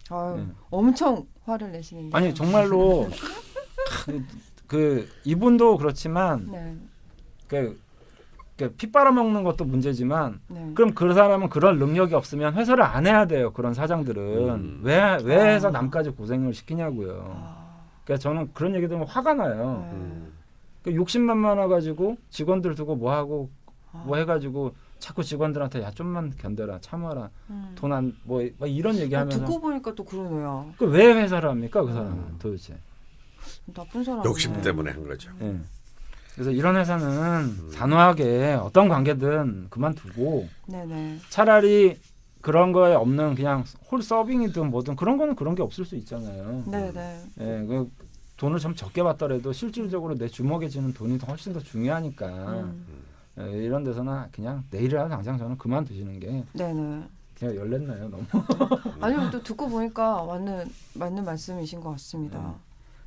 Speaker 1: 아유,
Speaker 2: 네.
Speaker 1: 엄청 화를 내시는데.
Speaker 2: 아니 정말로 그 이분도 그렇지만
Speaker 1: 네.
Speaker 2: 피 빨아먹는 것도 문제지만
Speaker 1: 네.
Speaker 2: 그럼 그 사람은 그런 능력이 없으면 회사를 안 해야 돼요. 그런 사장들은 왜 해서 남까지 고생을 시키냐고요. 그러니까 저는 그런 얘기 들으면 화가 나요. 그 욕심만만 가지고 직원들 두고 뭐 하고 뭐 해가지고 자꾸 직원들한테 야 좀만 견뎌라 참아라 돈 안 뭐 이런 얘기하면서
Speaker 1: 듣고 보니까 또 그러네요.
Speaker 2: 그 왜 회사를 합니까 그 사람은 도대체.
Speaker 1: 나쁜 사람.
Speaker 8: 욕심 때문에 한 거죠.
Speaker 2: 예. 그래서 이런 회사는 단호하게 어떤 관계든 그만두고
Speaker 1: 네네.
Speaker 2: 차라리 그런 거에 없는 그냥 홀 서빙이든 뭐든 그런 거는 그런 게 없을 수 있잖아요.
Speaker 1: 네네.
Speaker 2: 예, 그 돈을 좀 적게 받더라도 실질적으로 내 주먹에 쥐는 돈이 훨씬 더 중요하니까 예, 이런 데서는 그냥 내일이라도 당장 저는 그만두시는 게
Speaker 1: 네네.
Speaker 2: 그냥 열렸나요 너무.
Speaker 1: 아니요, 또 듣고 보니까 맞는 말씀이신 것 같습니다.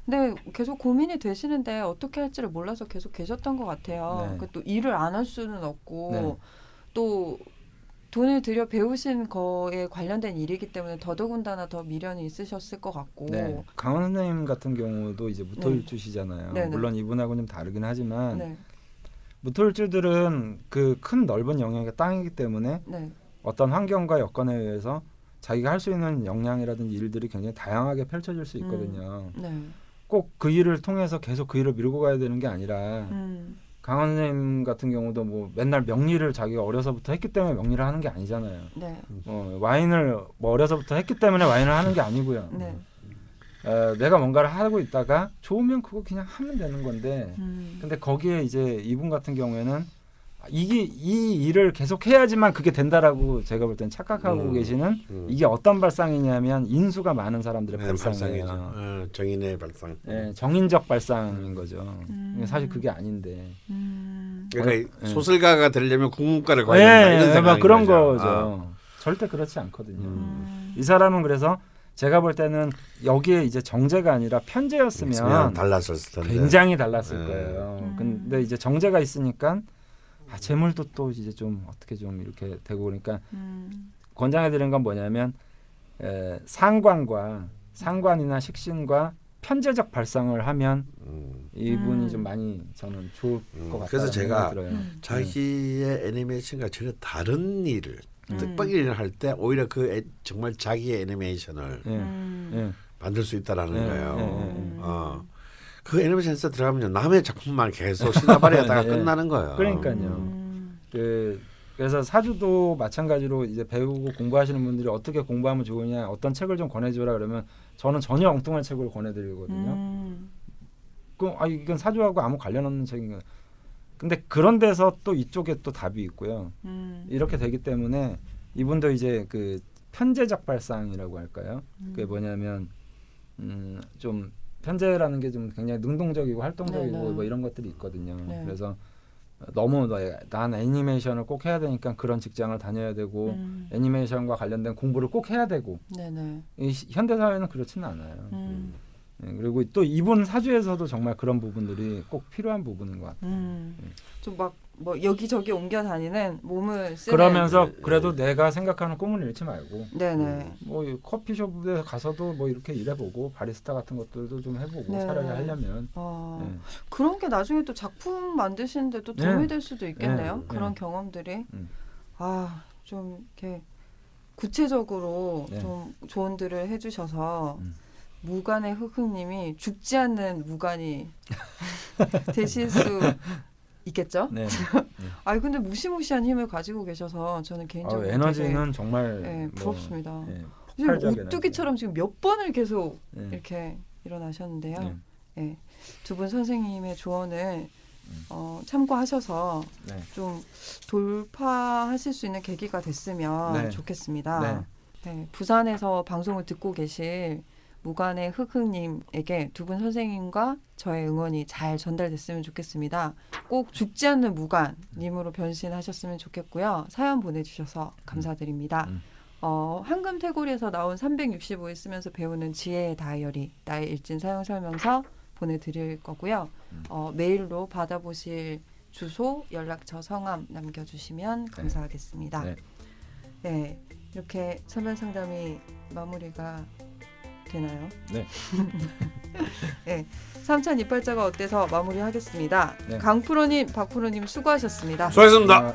Speaker 1: 근데 계속 고민이 되시는데 어떻게 할지를 몰라서 계속 계셨던 것 같아요.
Speaker 2: 네.
Speaker 1: 또 일을 안 할 수는 없고
Speaker 2: 네.
Speaker 1: 또 돈을 들여 배우신 거에 관련된 일이기 때문에 더더군다나 더 미련이 있으셨을 것 같고.
Speaker 2: 네. 강원 선생님 같은 경우도 이제 무토일주시잖아요.
Speaker 1: 네네.
Speaker 2: 물론 이분하고는 좀 다르긴 하지만
Speaker 1: 네.
Speaker 2: 무토일주들은 그 큰 넓은 영역의 땅이기 때문에
Speaker 1: 네.
Speaker 2: 어떤 환경과 여건에 의해서 자기가 할 수 있는 역량이라든지 일들이 굉장히 다양하게 펼쳐질 수 있거든요.
Speaker 1: 네.
Speaker 2: 꼭 그 일을 통해서 계속 그 일을 밀고 가야 되는 게 아니라 강원 선생님 같은 경우도 뭐 맨날 명리를 자기가 어려서부터 했기 때문에 명리를 하는 게 아니잖아요.
Speaker 1: 네.
Speaker 2: 와인을 뭐 어려서부터 했기 때문에 와인을 하는 게 아니고요.
Speaker 1: 네.
Speaker 2: 내가 뭔가를 하고 있다가 좋으면 그거 그냥 하면 되는 건데 근데 거기에 이제 이분 같은 경우에는 이 일을 계속 해야지만 그게 된다라고 제가 볼 땐 착각하고 계시는 이게 어떤 발상이냐면 인수가 많은 사람들의 발상이에요.
Speaker 8: 발상이죠. 정인의 발상.
Speaker 2: 네, 정인적 발상인 거죠. 사실 그게 아닌데.
Speaker 8: 그러니까
Speaker 2: 네.
Speaker 8: 소설가가 되려면 국문과를 가야 된다 이런 생각인
Speaker 2: 그런
Speaker 8: 거죠.
Speaker 2: 거죠. 절대 그렇지 않거든요. 이 사람은 그래서 제가 볼 때는 여기에 이제 정제가 아니라 편제였으면
Speaker 8: 달랐을 텐데.
Speaker 2: 굉장히 달랐을 거예요. 근데 이제 정제가 있으니까 재물도 또 이제 좀 어떻게 좀 이렇게 되고 그러니까 권장해 드리는 건 뭐냐면 상관이나 식신과 편제적 발상을 하면 이분이 좀 많이 저는 좋을 것 같아요.
Speaker 8: 그래서 제가
Speaker 2: 들어요.
Speaker 8: 자기의 애니메이션과 전혀 다른 일을 뜻밖의 할 때 오히려 정말 자기의 애니메이션을 만들 수 있다라는 거예요. 그 애니메이션에서 들어가면요 남의 작품만 계속 시나발이하다가 끝나는 거예요.
Speaker 2: 그러니까요. 그래서 사주도 마찬가지로 이제 배우고 공부하시는 분들이 어떻게 공부하면 좋으냐, 어떤 책을 좀 권해주라 그러면 저는 전혀 엉뚱한 책을 권해드리거든요. 이건 사주하고 아무 관련 없는 책인 거예요. 근데 그런 데서 또 이쪽에 또 답이 있고요. 이렇게 되기 때문에 이분도 이제 그 편제적 발상이라고 할까요? 그게 뭐냐면 좀 편제라는 게 좀 굉장히 능동적이고 활동적이고
Speaker 1: 네네.
Speaker 2: 뭐 이런 것들이 있거든요.
Speaker 1: 네.
Speaker 2: 그래서 너무 난 애니메이션을 꼭 해야 되니까 그런 직장을 다녀야 되고 애니메이션과 관련된 공부를 꼭 해야 되고
Speaker 1: 네네.
Speaker 2: 이 현대 사회는 그렇지는 않아요. 그리고 또 이분 사주에서도 정말 그런 부분들이 꼭 필요한 부분인 것 같아요.
Speaker 1: 좀 막 뭐 여기저기 옮겨 다니는 몸을 쓰는.
Speaker 2: 그러면서 그래도 내가 생각하는 꿈을 잃지 말고
Speaker 1: 네네.
Speaker 2: 뭐 커피숍에 가서도 뭐 이렇게 일해보고 바리스타 같은 것들도 좀 해보고
Speaker 1: 네.
Speaker 2: 차라리 하려면
Speaker 1: 네. 그런 게 나중에 또 작품 만드시는데 또 도움이 될 수도 있겠네요. 그런 경험들이. 좀 이렇게 구체적으로 좀 조언들을 해주셔서 무간의 흑흑님이 죽지 않는 무간이 되실 수 있겠죠?
Speaker 2: 네.
Speaker 1: 근데 무시무시한 힘을 가지고 계셔서 저는 개인적으로
Speaker 2: 에너지는
Speaker 1: 되게,
Speaker 2: 정말
Speaker 1: 부럽습니다.
Speaker 2: 지금
Speaker 1: 오뚜기처럼 지금 몇 번을 계속 이렇게 일어나셨는데요. 두 분 선생님의 조언을 참고하셔서 좀 돌파하실 수 있는 계기가 됐으면 좋겠습니다. 부산에서 방송을 듣고 계실 무관의 흑흑님에게 두 분 선생님과 저의 응원이 잘 전달됐으면 좋겠습니다. 꼭 죽지 않는 무관님으로 변신하셨으면 좋겠고요. 사연 보내주셔서 감사드립니다. 황금태골에서 나온 365일 쓰면서 배우는 지혜의 다이어리 나의 일진 사용 설명서 보내드릴 거고요. 메일로 받아보실 주소, 연락처, 성함 남겨주시면 감사하겠습니다. 네, 이렇게 설명 상담이 마무리가 되나요?
Speaker 2: 네.
Speaker 1: 네, 삼찬 이빨자가 어때서 마무리하겠습니다. 강프로님, 박프로님 수고하셨습니다.
Speaker 8: 수고하셨습니다.